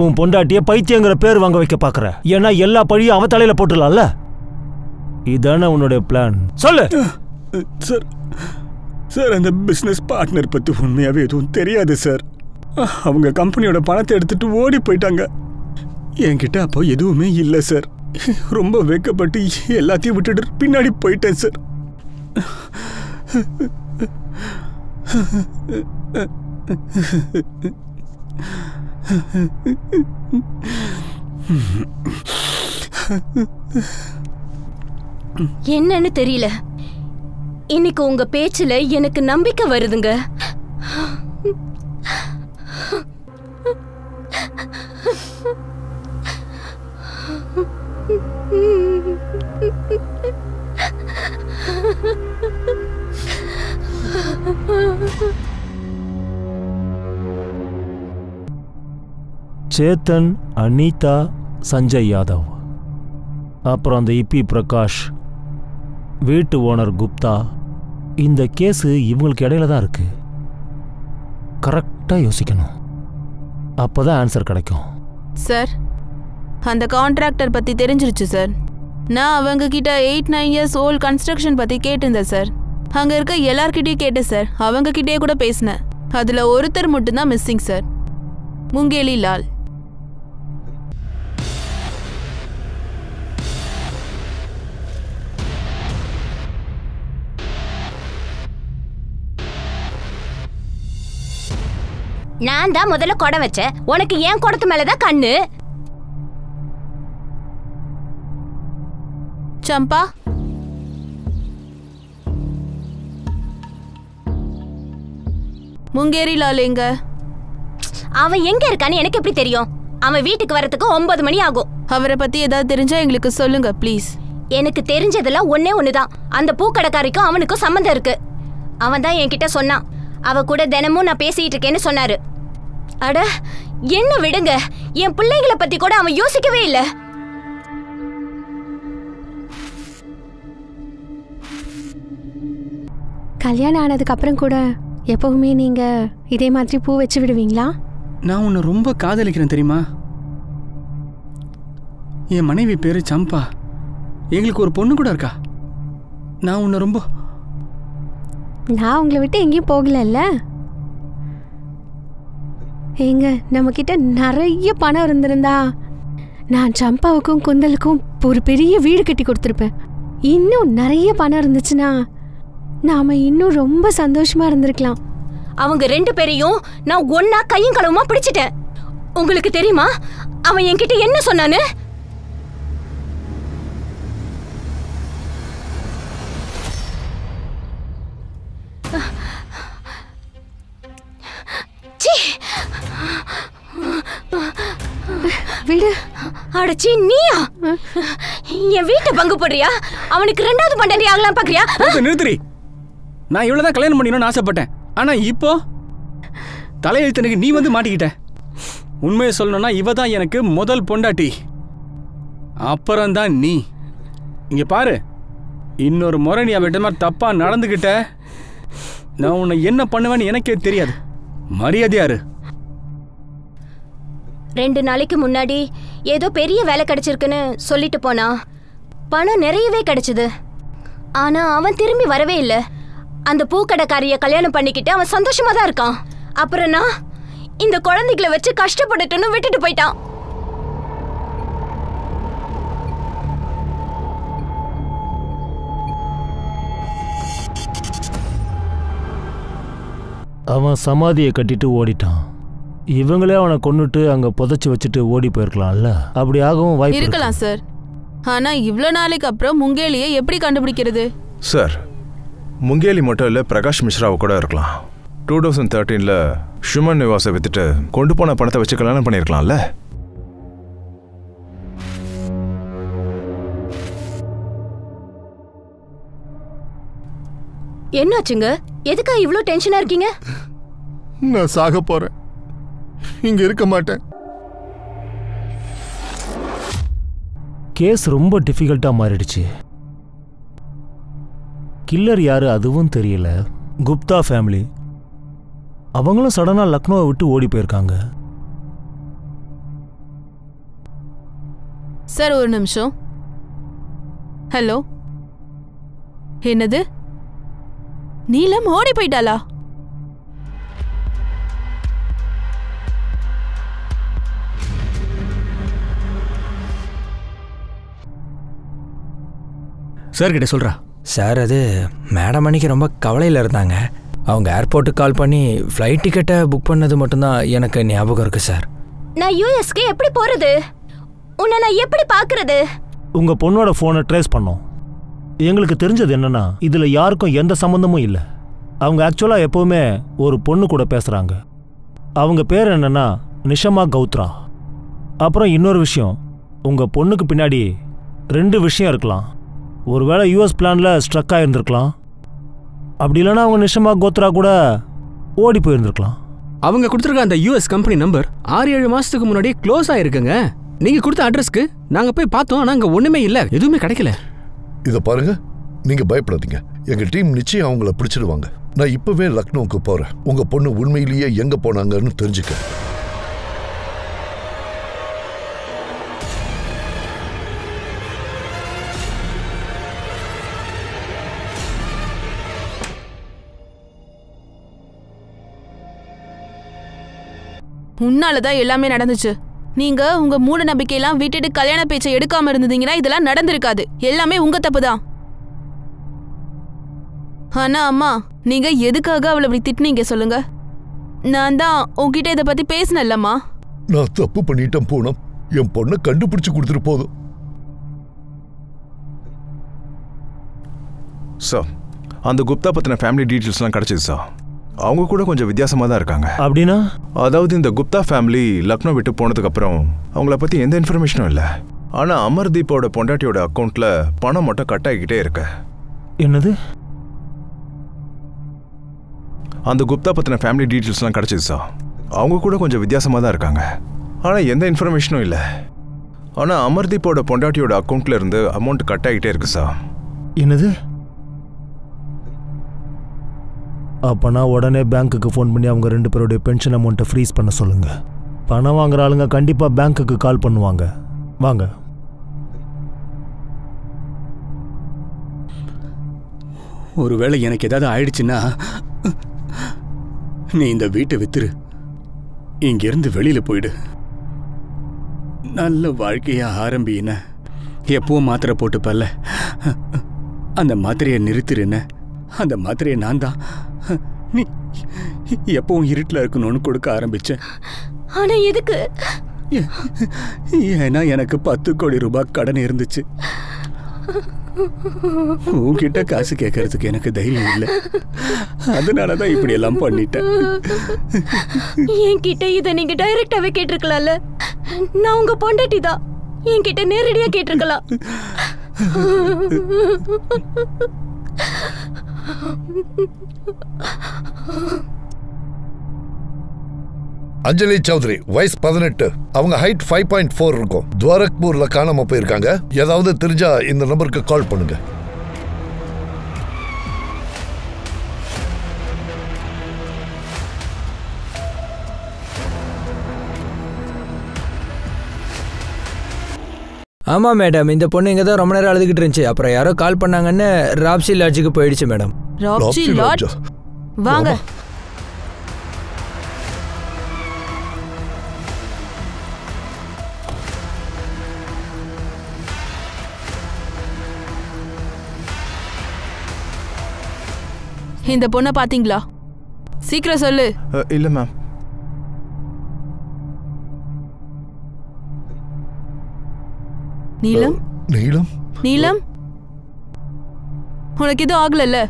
Speaker 3: உன் பொண்டாட்டியை பைத்தியங்கிற பேர் வாங்க வைக்க பார்க்குற. ஏன்னா எல்லா பழியும் அவ தலையில போட்டுடலாம்ல. இதானே உன்னுடைய பிளான்? சொல்லு
Speaker 2: சார். சார், அந்த பிஸ்னஸ் பார்ட்னர் பற்றி உண்மையாகவே எதுவும் தெரியாது சார். அவங்க கம்பெனியோட பணத்தை எடுத்துட்டு ஓடி போயிட்டாங்க. என்கிட்ட அப்போ எதுவுமே இல்லை சார். ரொம்ப வெக்கப்பட்டு எல்லாத்தையும் விட்டுட்டு பின்னாடி போயிட்டேன் சார்.
Speaker 1: என்னன்னு தெரியல. இன்னைக்கு உங்க பேச்சுல எனக்கு நம்பிக்கை வருதுங்க.
Speaker 3: சேத்தன், அனிதா, சஞ்சய் யாதவ், அப்புறம் அந்த இபி பிரகாஷ், வீட்டு ஓனர் குப்தா. இந்த கேஸு இவங்களுக்கு இடையில தான் இருக்கு. கரெக்டாக யோசிக்கணும். அப்போதான் ஆன்சர் கிடைக்கும்.
Speaker 7: சார், அந்த கான்ட்ராக்டர் பற்றி தெரிஞ்சிருச்சு சார். நான் அவங்க கிட்ட 8-9 இயர்ஸ் ஓல்ட் கன்ஸ்ட்ரக்ஷன் பற்றி கேட்டிருந்தேன் சார். அங்கே இருக்க எல்லார்கிட்டையும் கேட்டேன் சார். அவங்க கிட்டே கூட பேசினேன். அதில் ஒருத்தர் மட்டும்தான் மிஸ்ஸிங் சார். முங்கேலி லால்.
Speaker 1: நான் தான் முதல்ல குடம் வச்சேன். உனக்கு ஏன் குடத்து மேலதான் கண்ணு.
Speaker 7: சம்பா, முங்கேரி லால் எங்க?
Speaker 1: அவன் எங்க இருக்கான்னு எனக்கு எப்படி தெரியும்? அவன் வீட்டுக்கு வரதுக்கு 9 மணி ஆகும்.
Speaker 7: அவரை பத்தி ஏதாவது தெரிஞ்சா எங்களுக்கு சொல்லுங்க ப்ளீஸ்.
Speaker 1: எனக்கு தெரிஞ்சதெல்லாம் ஒன்னே ஒண்ணுதான். அந்த பூக்கடைக்காரிக்கும் அவனுக்கும் சம்மந்தம் இருக்கு. அவன் தான் என்கிட்ட சொன்னான். அவ கூட தினமும் நான் பேசிட்டு இருக்கேன்னு சொன்னாரு. அட என்ன விடுங்க. என் பிள்ளைங்களை பத்தி கூட அவன் யோசிக்கவே இல்லை.
Speaker 4: கல்யாணம் ஆனதுக்கு அப்புறம் கூட எப்பவுமே நீங்க இதே மாதிரி பூ வச்சு விடுவீங்களா?
Speaker 2: நான் உன்னை ரொம்ப காதலிக்கிறேன் தெரியுமா? என் மனைவி பேரு சம்பா. எங்களுக்கு ஒரு பொண்ணு கூட இருக்கா. நான் உன்னை ரொம்ப
Speaker 4: நான் உங்களை விட்டு எங்கேயும் போகலல்ல. ஏங்க, நம்ம கிட்ட நிறைய பணம் இருந்திருந்தா நான் சம்பாவுக்கும் குந்தலுக்கும் ஒரு பெரிய வீடு கட்டி கொடுத்துருப்பேன். இன்னும் நிறைய பணம் இருந்துச்சுன்னா நாம இன்னும் ரொம்ப சந்தோஷமா இருந்திருக்கலாம்.
Speaker 1: அவங்க 2 பேரையும் நான் ஒன்னா கையும் களவுமா பிடிச்சிட்டேன். உங்களுக்கு தெரியுமா அவன் என்கிட்ட என்ன சொன்னான்னு?
Speaker 4: வீடு
Speaker 1: அடச்சி, நீயா என் வீட்டை பங்கு போடுறியா? அவனுக்கு 2வது பண்டாட்டி ஆகலாம் பாக்குறியா?
Speaker 2: நிறுத்துறி. நான் இவ்வளவுதான் கல்யாணம் பண்ணிக்கணும்னு ஆசைப்பட்டேன். ஆனா இப்போ தலையெழுத்தனுக்கு நீ வந்து மாட்டிக்கிட்ட. உண்மையை சொல்லணும்னா இவ தான் எனக்கு முதல் பொண்டாட்டி, அப்புறம்தான் நீ. இங்க பாரு, இன்னொரு முறை நீ அவட்ட மாதிரி தப்பா நடந்துகிட்ட நான் உன்னை என்ன பண்ணுவேன்னு எனக்கே தெரியாது. மரியாதையாரு.
Speaker 1: 2 நாளைக்கு முன்னாடி ஏதோ பெரிய வேலை கிடைச்சிருக்குன்னு சொல்லிட்டு போனா. பணம் நிறையவே கிடைச்சது. ஆனா அவன் திரும்பி வரவே இல்லை. அந்த பூக்கடைக்காரிய கல்யாணம் பண்ணிக்கிட்டு அவன் சந்தோஷமா தான் இருக்கான். அப்புறம் நான் இந்த குழந்தைகளை வச்சு கஷ்டப்பட்டுன்னு விட்டுட்டு போயிட்டான்.
Speaker 3: அவன் சமாதியை கட்டிட்டு ஓடிட்டான். இவங்களே அவனை கொன்னுட்டு அங்க புதைச்சி வச்சுட்டு ஓடி போயிருக்கலாம்ல. அப்படி ஆகவும் வாய்ப்பு
Speaker 7: இருக்கலாம் சார். ஆனா இவ்ளோ நாளைக்கு அப்புறம் முங்கேலியை எப்படி கண்டுபிடிக்கிறது?
Speaker 6: சார், முங்கேலி மட்டும் இல்லை, பிரகாஷ் மிஸ்ராவை கூட இருக்கலாம். 2013 சுமன் நிவாசை வித்துட்டு கொண்டு போன பணத்தை வச்சு கல்யாணம் பண்ணியிருக்கலாம்ல.
Speaker 1: என்னாச்சுங்க? எதுக்கா இவ்ளோ டென்ஷனா இருக்கீங்க?
Speaker 5: நான் சாக போறேன், இங்க இருக்க மாட்டேன்.
Speaker 3: கேஸ் ரொம்ப டிஃபிகல்ட்டா மாறிடுச்சு. கில்லர் யாரு அதுவும் தெரியல. குப்தா ஃபேமிலி. அவங்களும் சடனா லக்னோவை விட்டு ஓடி போயிருக்காங்க.
Speaker 7: சார் ஒரு நிமிஷம். ஹலோ, என்னது? நீலம் ஓடி போயிட்டாளா?
Speaker 2: சார் கிட்ட சொல்றா.
Speaker 8: சார், அது மேடம் அன்னைக்கு ரொம்ப கவலையில் இருந்தாங்க. அவங்க ஏர்போர்ட்டுக்கு கால் பண்ணி ஃப்ளைட் டிக்கெட்டை புக் பண்ணது மட்டும்தான் எனக்கு ஞாபகம் இருக்கு சார்.
Speaker 1: நான் யூஎஸ்க்கு எப்படி போறது? உன்னை நான் எப்படி பார்க்கறது?
Speaker 3: உங்க பொண்ணோட ஃபோனை ட்ரேஸ் பண்ணோம். எங்களுக்கு தெரிஞ்சது என்னன்னா இதுல யாருக்கும் எந்த சம்மந்தமும் இல்லை. அவங்க ஆக்சுவலா எப்பவுமே ஒரு பொண்ணு கூட பேசுறாங்க. அவங்க பேர் என்னன்னா நிஷமா கௌத்ரா. அப்புறம் இன்னொரு விஷயம், உங்க பொண்ணுக்கு பின்னாடி 2 விஷயம் இருக்கலாம். ஒருவேளை யூஎஸ் பிளான்ல ஸ்ட்ரக் ஆயிருந்திருக்கலாம். அப்படி இல்லைன்னா அவங்க நிஷமா கோத்ரா கூட ஓடி போயிருந்திருக்கலாம்.
Speaker 2: அவங்க கொடுத்துருக்க அந்த யூஎஸ் கம்பெனி நம்பர் 6-7 மாசத்துக்கு முன்னாடி க்ளோஸ் ஆயிருக்குங்க. நீங்க கொடுத்த அட்ரஸ்க்கு நாங்க போய் பார்த்தோம், ஆனா அங்க ஒண்ணுமே இல்ல, எதுவுமே கிடைக்கல.
Speaker 11: இத பாருங்க, நீங்க பயப்படாதீங்க. எங்க டீம் நிச்சயம் அவங்கள பிடிச்சிடுவாங்க. நான் இப்பவே லக்னோவுக்கு போறேன். உங்க பொண்ணு உண்மையிலேயே எங்க போனாங்கன்னு தெரிஞ்சுக்க.
Speaker 7: உன்னாலதான் எல்லாமே நடந்துச்சு. நீங்க உங்க மூட நம்பிக்கையெல்லாம் விட்டுட்டு கல்யாண பேச்சை எடுக்காம இருந்தீங்கன்னா இதெல்லாம் நடந்திருக்காது. எல்லாமே உங்க தப்புதான். ஆனா அம்மா, நீங்க எதுக்காக அவளை இப்படி திட்டினீங்க சொல்லுங்க? நான் தான் உங்ககிட்ட இதை பத்தி பேசினல்லம்மா.
Speaker 11: நான் தப்பு பண்ணிட்டேன் பூனம். என் பொண்ணை கண்டுபிடிச்சு கொடுத்துட்டு போதும்.
Speaker 6: சார், அந்த குப்தா பத்தின ஃபேமிலி டீட்டெயில்ஸ்லாம் கிடைச்சது சார். அவங்க கூட கொஞ்சம் வித்தியாசமாக தான் இருக்காங்க.
Speaker 3: அப்படின்னா?
Speaker 6: அதாவது இந்த குப்தா ஃபேமிலி லக்னோ விட்டு போனதுக்கு அப்புறம் அவங்கள பத்தி எந்த இன்ஃபர்மேஷனும் இல்லை. ஆனா அமர்தீப்போட பொண்டாட்டியோட அக்கௌண்ட்ல பணம் மட்டும் கட் ஆகிக்கிட்டே இருக்கு.
Speaker 3: என்னது?
Speaker 6: அந்த குப்தா பத்தின ஃபேமிலி டீட்டெயில்ஸ்லாம் கிடைச்சது சார். அவங்க கூட கொஞ்சம் வித்தியாசமாக தான் இருக்காங்க. ஆனா எந்த இன்ஃபர்மேஷனும் இல்லை. ஆனா அமர்தீப்போட பொண்டாட்டியோட அக்கௌண்ட்ல இருந்து அமௌண்ட் கட் ஆகிட்டே இருக்கு சார்.
Speaker 3: என்னது? அப்போனா உடனே பேங்க்குக்கு ஃபோன் பண்ணி அவங்க 2 பேருடைய பென்ஷன் அமௌண்ட்டை ஃப்ரீஸ் பண்ண சொல்லுங்க. பணம் வாங்குற ஆளுங்க கண்டிப்பாக பேங்க்குக்கு கால் பண்ணுவாங்க. வாங்க.
Speaker 2: ஒருவேளை எனக்கு ஏதாவது ஆயிடுச்சுன்னா நீ இந்த வீட்டை வித்துரு, இங்கிருந்து வெளியில போயிடு. நல்ல வாழ்க்கைய ஆரம்பின. எப்பவும் மாத்திரை போட்டுப்பல்ல, அந்த மாத்திரையை நிறுத்திருன. அந்த மாத்திரையை நான் தான் நீ எப்பவும் இருட்டில் இருக்கணும்னு கொடுக்க ஆரம்பிச்சேன்.
Speaker 1: ஆனா எதுக்கு?
Speaker 2: ஏன்னா எனக்கு 10 கோடி ரூபாய் கடன் இருந்துச்சு. உன்கிட்ட காசு கேட்கறதுக்கு எனக்கு தைரியம் இல்லை. அதனாலதான் இப்படி எல்லாம் பண்ணிட்டேன்.
Speaker 1: என்கிட்ட இதை நீங்க டைரக்டாவே கேட்டிருக்கலாம்ல. நான் உங்க பொண்டாட்டி தான், என்கிட்ட நேரடியா கேட்டிருக்கலாம்.
Speaker 11: அஞ்சலி சௌத்ரி, வயசு 18. அவங்க ஹைட் 5.4 இருக்கும். துவாரக்பூர்ல காணாம போயிருக்காங்க. ஏதாவது தெரிஞ்சா இந்த நம்பருக்கு கால் பண்ணுங்க.
Speaker 8: ஆமாம் மேடம், இந்த பொண்ணு இங்கே தான் ரொம்ப நேரம் அழுதுகிட்டு இருந்துச்சு. அப்புறம் யாரோ கால் பண்ணாங்கன்னு ராப்சி லாட்ஜுக்கு போயிடுச்சு மேடம்.
Speaker 7: ராப்சி லாட்ஜ்? வாங்க. இந்த பொண்ணை பாத்தீங்களா? சீக்கிரம் சொல்லு.
Speaker 6: இல்ல மேம்.
Speaker 7: நீலம்?
Speaker 11: நீலம்?
Speaker 7: நீலம், உனக்கு எதுவும் ஆகல?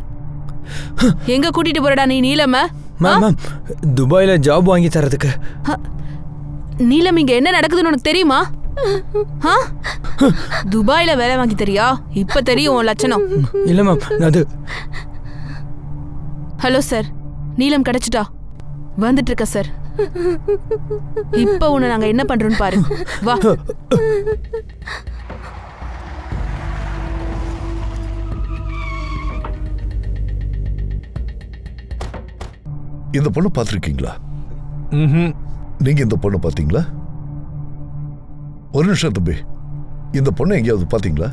Speaker 7: எங்க கூட்டிட்டு போறடா நீ நீலம?
Speaker 8: மேம், துபாயில ஜாப் வாங்கி தரதுக்கு.
Speaker 7: நீலம், இங்க என்ன நடக்குதுன்னு உனக்கு தெரியுமா? துபாயில வேலை வாங்கி தெரியா? இப்ப தெரியும் உன் லட்சணம்.
Speaker 8: இல்ல மேம், அது.
Speaker 7: ஹலோ சார், நீலம் கிடைச்சிட்டா? வந்துட்டு இருக்க சார். இப்ப உன்னை நாங்க என்ன பண்றோம்னு பாரு. வா.
Speaker 11: இந்த பொண்ணு பாத்திருக்கீங்களா? நீங்க இந்த பொண்ணு பாத்தீங்களா? ஒரு நிமிஷம் தம்பி, இந்த பொண்ணு எங்கேயாவது பாத்தீங்களா?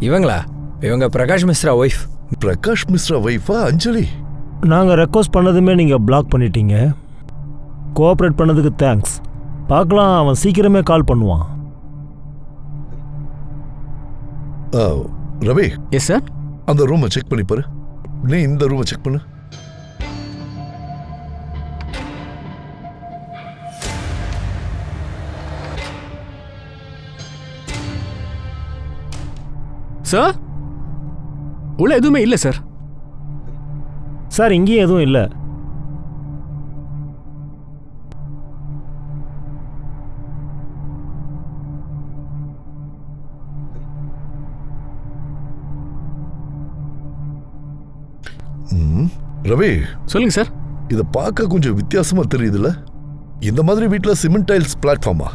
Speaker 8: இவங்களா? இவங்க பிரகாஷ் மிஸ்ரா ஒய்ஃப்.
Speaker 11: பிரகாஷ் மிஸ்ரா ஒய்ஃபா அஞ்சலி?
Speaker 3: நாங்கள் ரெக்வஸ்ட் பண்ணதுமே நீங்கள் பிளாக் பண்ணிட்டீங்க. கோஆப்ரேட் பண்ணதுக்கு தேங்க்ஸ். பார்க்கலாம், அவன் சீக்கிரமே கால் பண்ணுவான்.
Speaker 11: ரவி.
Speaker 2: Yes sir.
Speaker 11: அந்த ரூமை செக் பண்ணி பாரு. நீ இந்த ரூமை செக் பண்ணு.
Speaker 2: சார், உள்ள எதுவுமே இல்லை சார்.
Speaker 3: சார், இங்கேயும் எதுவும் இல்லை.
Speaker 11: ரவி.
Speaker 2: சொல்லுங்க சார்.
Speaker 11: இதை பார்க்க கொஞ்சம் வித்தியாசமா தெரியுதுல்ல? இந்த மாதிரி வீட்டில் சிமெண்ட் டைல்ஸ் பிளாட்ஃபார்மா?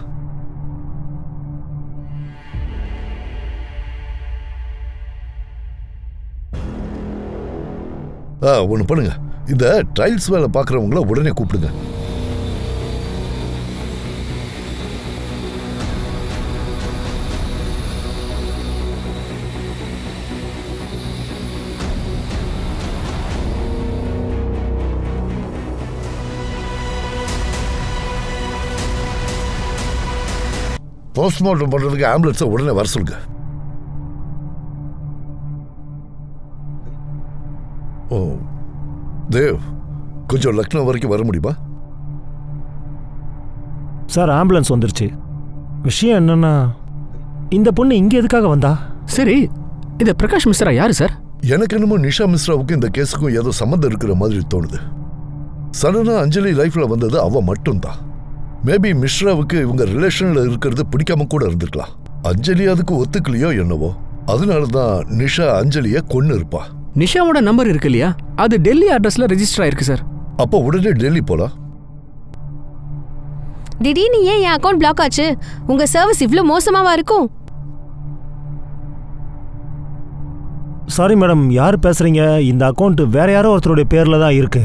Speaker 11: ஒன்று பண்ணுங்க, இந்த டைல்ஸ் வேலை பார்க்குறவங்கள உடனே கூப்பிடுங்க. போஸ்ட்மார்ட்டம் பண்றதுக்கு ஆம்புலன்ஸை உடனே வர சொல்லுங்க. ஓ தேவ், கொஞ்சம் லக்னோ வரைக்கும் வர முடியுமா?
Speaker 3: சார், ஆம்புலன்ஸ் வந்துருச்சு. விஷயம் என்னன்னா, இந்த பொண்ணு இங்கே எதுக்காக வந்தா?
Speaker 2: சரி, இந்த பிரகாஷ் மிஸ்ரா யாரு சார்?
Speaker 11: எனக்கு என்னமோ நிஷா மிஸ்ராவுக்கும் இந்த கேஸுக்கும் ஏதோ சம்மந்தம் இருக்கிற மாதிரி தோணுது. சடனா அஞ்சலி லைஃப்ல வந்தது அவ மட்டும்தான். மேபி மிஸ்ராவுக்கு இவங்க ரிலேஷன்ல இருக்கிறது பிடிக்காம கூட இருந்திருக்கலாம். அஞ்சலி அதுக்கு ஒத்துக்கலையோ என்னவோ, அதனாலதான் நிஷா அஞ்சலிய கொன்னு இருப்பா.
Speaker 2: நிஷாவோட நம்பர் இருக்கு இல்லையா, அது டெல்லி அட்ரஸ்ல ரெஜிஸ்டர் ஆயிருக்கு சார்.
Speaker 11: அப்போ உடனே டெல்லி போலாம்.
Speaker 4: திடீர்னு ஏன் என் அக்கௌண்ட் பிளாக் ஆச்சு? உங்க சர்வீஸ் இவ்ளோ மோசமாவா இருக்கும்?
Speaker 3: சாரி மேடம், யார் பேசுறீங்க? இந்த அக்கௌண்ட் வேற யாரோ ஒருத்தருடைய பேர்ல தான் இருக்கு.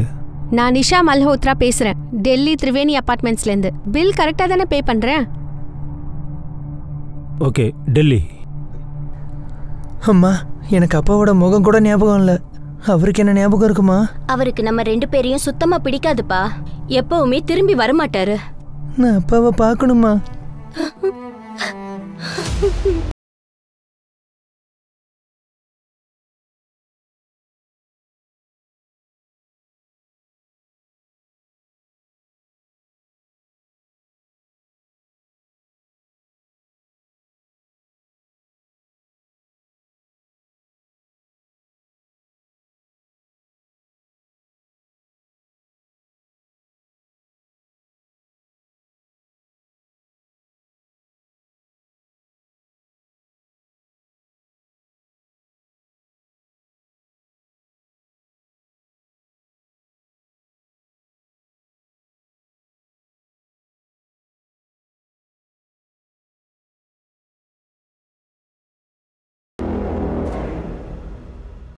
Speaker 4: நான் நிஷா மல்ஹோத்ரா பேசுறேன், டெல்லி திரிவேணி அபார்ட்மெண்ட்ஸ்ல இருந்து. பில் கரெக்டா தானே பே பண்றேன்?
Speaker 3: ஓகே, டெல்லி.
Speaker 8: அம்மா, எனக்கு அப்பாவோட முகம் கூட ஞாபகம் இல்லை. அவருக்கு என்ன ஞாபகம் இருக்குமா?
Speaker 1: அவருக்கு நம்ம 2 பேரையும் சுத்தமா பிடிக்காதுப்பா. எப்பவுமே திரும்பி வரமாட்டாரு.
Speaker 8: நான் அப்பாவை பார்க்கணுமா?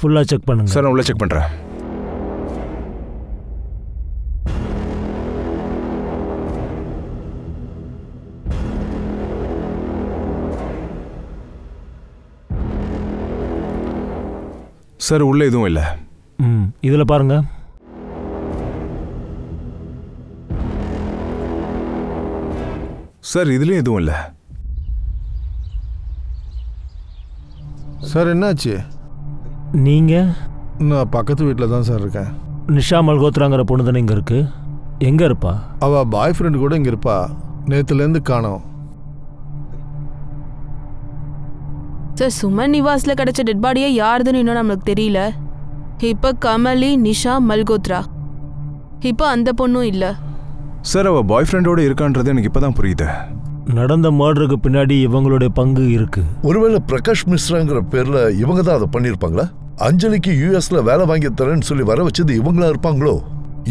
Speaker 3: ஃபுல்லாக செக் பண்ணுங்க
Speaker 6: சார். நான் உள்ள செக் பண்ணுறேன். சார் உள்ள எதுவும் இல்லை.
Speaker 3: இதில் பாருங்க.
Speaker 6: சார் இதுலேயும் எதுவும் இல்லை.
Speaker 5: சார் என்னாச்சு?
Speaker 3: நீங்கள்?
Speaker 5: நான் பக்கத்து வீட்டில் தான் சார் இருக்கேன்.
Speaker 3: நிஷா மல்கோத்ராங்கிற பொண்ணு தானே இங்கே இருக்கு? எங்கே இருப்பா?
Speaker 5: அவள் பாய் ஃப்ரெண்டு கூட இங்கே இருப்பா. நேற்றுலேருந்து காணோம்.
Speaker 7: சார் சுமன் நிவாஸில் கிடைச்ச டெட் பாடியே யாருதுன்னு இன்னும் நம்மளுக்கு தெரியல. இப்போ கமலி, நிஷா, மல்கோத்ரா, இப்போ அந்த பொண்ணும் இல்லை.
Speaker 6: சார் அவள் பாய் ஃப்ரெண்டோடு இருக்கான்றது எனக்கு இப்போ தான் புரியுது.
Speaker 3: நடந்த மர்டருக்கு பின்னாடி இவங்களுடைய பங்கு இருக்கு.
Speaker 11: ஒருவேளை பிரகாஷ் மிஸ்ராங்கிற பேர்ல இவங்க தான் அதை பண்ணியிருப்பாங்களா? அஞ்சலிக்கு யூஎஸ்ல வேலை வாங்கி தரேன்னு சொல்லி வர வச்சது இவங்களா இருப்பாங்களோ?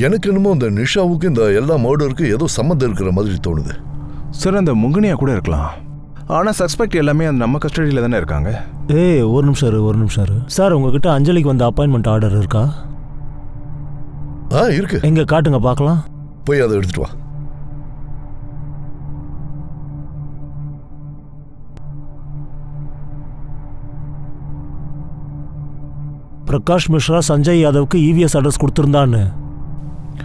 Speaker 11: எனக்கு என்னமோ இந்த நிஷாவுக்கு இந்த எல்லா மர்டருக்கு ஏதோ சம்மந்தம் இருக்கிற மாதிரி தோணுது.
Speaker 6: சார் அந்த முங்கனியா கூட இருக்கலாம். ஆனால் சஸ்பெக்ட் எல்லாமே அந்த நம்ம கஸ்டடியில் தானே இருக்காங்க.
Speaker 3: ஒரு நிமிஷம் இரு. சார் உங்ககிட்ட அஞ்சலிக்கு வந்த அப்பாயின்மெண்ட் ஆர்டர் இருக்கா?
Speaker 11: இருக்கு.
Speaker 3: எங்க காட்டுங்க பார்க்கலாம்.
Speaker 11: போய் அதை எடுத்துட்டு வா.
Speaker 3: பிரகாஷ் மிஸ்ரா சஞ்சய் யாதவுக்கு இவிஎஸ் அட்ரஸ் கொடுத்துருந்தான்னு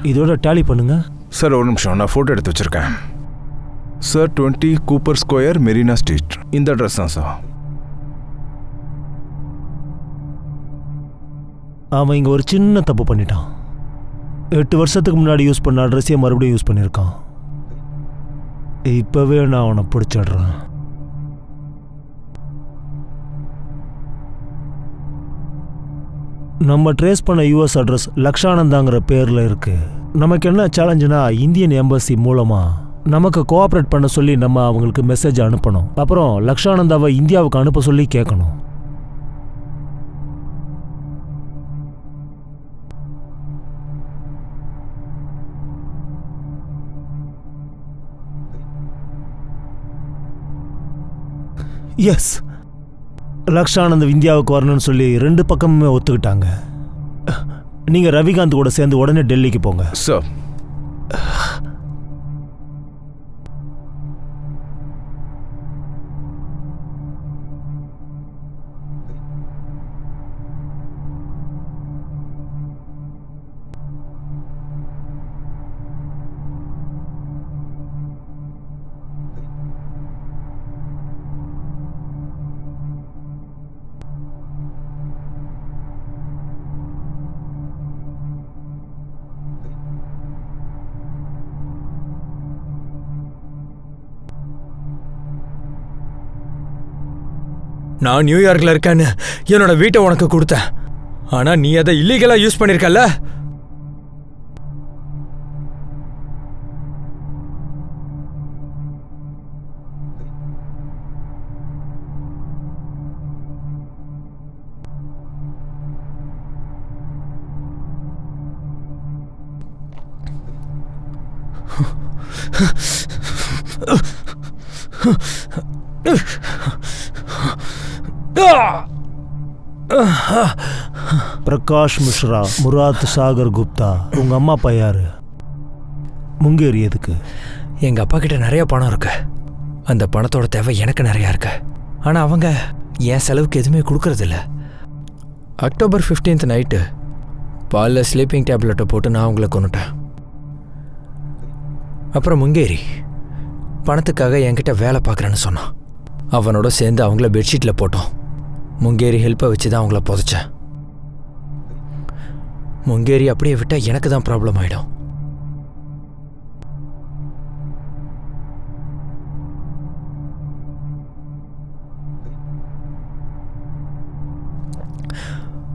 Speaker 3: இதோட டேலி பண்ணுங்க.
Speaker 6: சார் ஒரு நிமிஷம், நான் ஃபோட்டோ எடுத்து வச்சிருக்கேன். Sir 20 Cooper square, Marina street. இந்த அட்ரஸ் தான் சார்.
Speaker 3: அவன் இங்கே ஒரு சின்ன தப்பு பண்ணிட்டான். 8 வருஷத்துக்கு முன்னாடி யூஸ் பண்ண அட்ரஸையே மறுபடியும் யூஸ் பண்ணியிருக்கான். இப்போவே நான் அவனை பிடிச்சிடுறேன். நம்ம ட்ரேஸ் பண்ண யூஎஸ் அட்ரஸ் லக்ஷானந்தாங்கிற பேரில் இருக்கு. நமக்கு என்ன சேலஞ்சுனா, இந்தியன் எம்பசி மூலமாக நமக்கு கோஆப்ரேட் பண்ண சொல்லி நம்ம அவங்களுக்கு மெசேஜ் அனுப்பணும். அப்புறம் லக்ஷானந்தாவை இந்தியாவுக்கு அனுப்ப சொல்லி கேட்கணும். எஸ், லக்ஷானந்த் இந்தியாவுக்கு வரணும்னு சொல்லி 2 பக்கமுமே ஒத்துக்கிட்டாங்க. நீங்க ரவிகாந்த் கூட சேர்ந்து உடனே டெல்லிக்கு போங்க.
Speaker 6: சார்
Speaker 8: நான் நியூயார்க்ல இருக்கேன்னு என்னோட வீட்டை உனக்கு கொடுத்தேன். ஆனா நீ அதை இல்லீகலா யூஸ் பண்ணிருக்கல.
Speaker 3: பிரகாஷ் மிஸ்ரா, முராத் சாகர் குப்தா, உங்க அம்மா அப்பா யாரு? முங்கேரி எதுக்கு?
Speaker 8: எங்க அப்பா கிட்ட நிறைய பணம் இருக்கு. அந்த பணத்தோட தேவை எனக்கு நிறைய இருக்கு. ஆனா அவங்க என் செலவுக்கு எதுவுமே கொடுக்கறது இல்ல. அக்டோபர் 15th நைட்டு பாலில் ஸ்லீப்பிங் டேப்லெட்டை போட்டு நான் அவங்கள கொண்டுட்டேன். அப்புறம் முங்கேரி பணத்துக்காக என்கிட்ட வேலை பார்க்குறேன்னு சொன்னான். அவனோட சேர்ந்து அவங்கள பெட்ஷீட்டில் போட்டோம். முங்கேரி ஹெல்ப்பை வச்சு தான் அவங்கள புதைச்சேன். முங்கேரி அப்படியே விட்டால் எனக்கு தான் ப்ராப்ளம் ஆகிடும்.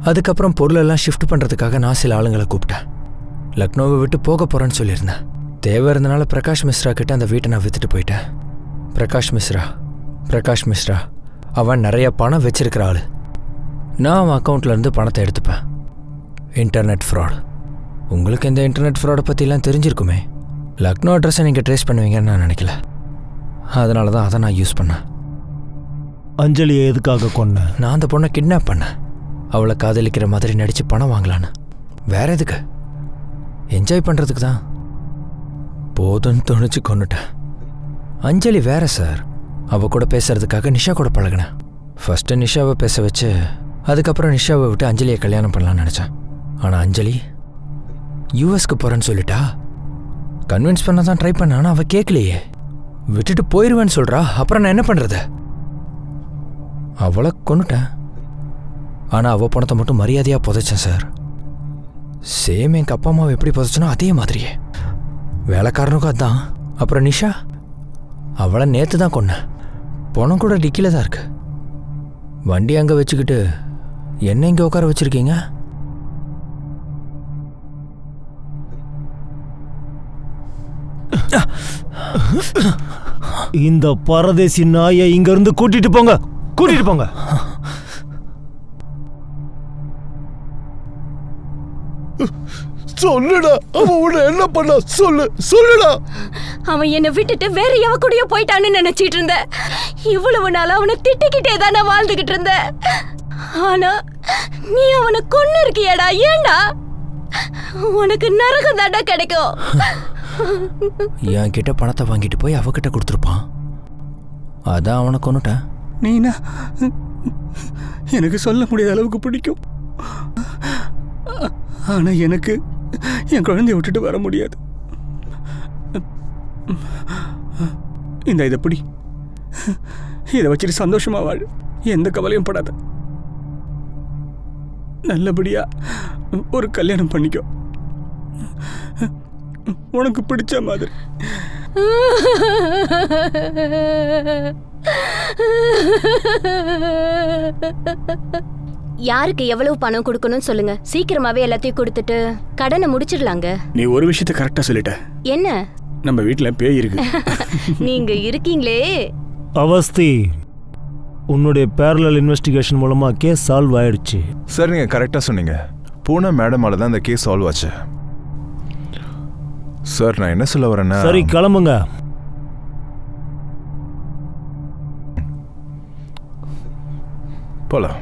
Speaker 8: அதுக்கப்புறம் பொருளெல்லாம் ஷிஃப்ட் பண்ணுறதுக்காக நான் சில ஆளுங்களை கூப்பிட்டேன். லக்னோவை விட்டு போக போகிறேன்னு சொல்லியிருந்தேன். தேவை இருந்தனால பிரகாஷ் மிஸ்ரா கிட்ட அந்த வீட்டை நான் விற்றுட்டு போயிட்டேன். பிரகாஷ் மிஸ்ரா அவன் நிறைய பணம் வச்சிருக்கிற ஆள். நான் அவன் அக்கௌண்ட்லேருந்து பணத்தை எடுத்துப்பேன். Internet fraud. உங்களுக்கு இந்த இன்டர்நெட் ஃப்ராடை பற்றிலாம் தெரிஞ்சிருக்குமே. லக்னோ அட்ரஸை நீங்கள் ட்ரேஸ் பண்ணுவீங்கன்னு நான் நினைக்கல. அதனால தான் அதை நான் யூஸ் பண்ணேன்.
Speaker 3: அஞ்சலியை எதுக்காக கொன்னேன்?
Speaker 8: நான் அந்த பொண்ணை கிட்னாப் பண்ணேன். அவளை காதலிக்கிற மாதிரி நடித்து பணம் வாங்கலான்னு. வேற எதுக்கு? என்ஜாய் பண்ணுறதுக்கு தான். போதுன்னு துணிச்சு கொண்டுட்டேன். அஞ்சலி வேற சார். அவள் கூட பேசுறதுக்காக நிஷா கூட பழகினேன். ஃபஸ்ட்டு நிஷாவை பேச வச்சு அதுக்கப்புறம் நிஷாவை விட்டு அஞ்சலியை கல்யாணம் பண்ணலான்னு நினச்சேன். ஆனால் அஞ்சலி யூஎஸ்க்கு போகிறேன்னு சொல்லிட்டா. கன்வின்ஸ் பண்ண தான் ட்ரை பண்ண, ஆனால் அவள் கேட்கலையே. விட்டுட்டு போயிடுவேன்னு சொல்கிறா. அப்புறம் நான் என்ன பண்ணுறது? அவளை கொண்டுட்டேன். ஆனால் அவள் பணத்தை மட்டும் மரியாதையாக புதைச்சேன் சார். சேம் எங்கள் அப்பா அம்மாவை எப்படி புதைச்சனோ அதே மாதிரியே. வேலைக்காரனுக்கும் அதுதான். அப்புறம் நிஷா அவளை நேற்று தான் கொன்னேன். பணம் கூட டிக்கில தான் இருக்கு. வண்டி அங்கே வச்சுக்கிட்டு என்ன இங்கே உட்கார வச்சிருக்கீங்க?
Speaker 3: இந்த பரதேசி நாயை இங்கிருந்து கூட்டிட்டு போங்க.
Speaker 11: சொல்லுடா, அவன் உன்னை என்ன பண்ணா? சொல்லுடா.
Speaker 1: அவன் என்னை விட்டுட்டு வேற எவ கூடயோ போயிட்டான்னு நினைச்சிட்டு இருந்தேன். இவ்வளவு நாள் அவனை திட்டிக்கிட்டே தான் நான் வாழ்ந்துகிட்டு இருந்தேன். ஆனா நீ அவனை கொன்னு இருக்கியடா. ஏண்டா? உனக்கு நரகம் தாண்டா கிடைக்கும்.
Speaker 8: என் கிட்ட பணத்தை வாங்கிட்டு போய் அவகிட்ட கொடுத்துருப்பான். அதான் அவனை கொன்னுட்டேன்.
Speaker 2: நீனா எனக்கு சொல்ல முடியாத அளவுக்கு பிடிக்கும். ஆனா எனக்கு என் குழந்தைய விட்டுட்டு வர முடியாது. இந்த இதை பிடி. இதை வச்சுட்டு சந்தோஷமா வாழ. எந்த கவலையும் படாத. நல்லபடியா ஒரு கல்யாணம் பண்ணிக்கோ. உனக்கு பிடிச்ச மாதிரி.
Speaker 1: யாருக்கு எவ்வளவு பணம் கொடுக்கணும்னு சொல்லுங்க. சீக்கிரமாவே எல்லாத்தையும் கொடுத்துட்டு கடனை முடிச்சிடலாங்க.
Speaker 2: நீ ஒரு விஷயத்தை கரெக்டா சொல்லிட்ட.
Speaker 1: என்ன?
Speaker 2: நம்ம வீட்டுல பேய் இருக்கு.
Speaker 1: நீங்க இருக்கீங்களே.
Speaker 3: அவஸ்தி, உன்னுடைய பேரலல் இன்வெஸ்டிகேஷன் மூலமா கேஸ் சால்வ் ஆயிடுச்சு.
Speaker 6: சார் நீங்க கரெக்டா சொன்னீங்க. பூனா மேடமால தான் இந்த கேஸ் சால்வ் ஆச்சு. சார் நான் என்ன சொல்ல வரேன்னா,
Speaker 3: சரி கிளம்புங்க.
Speaker 6: போலாம்.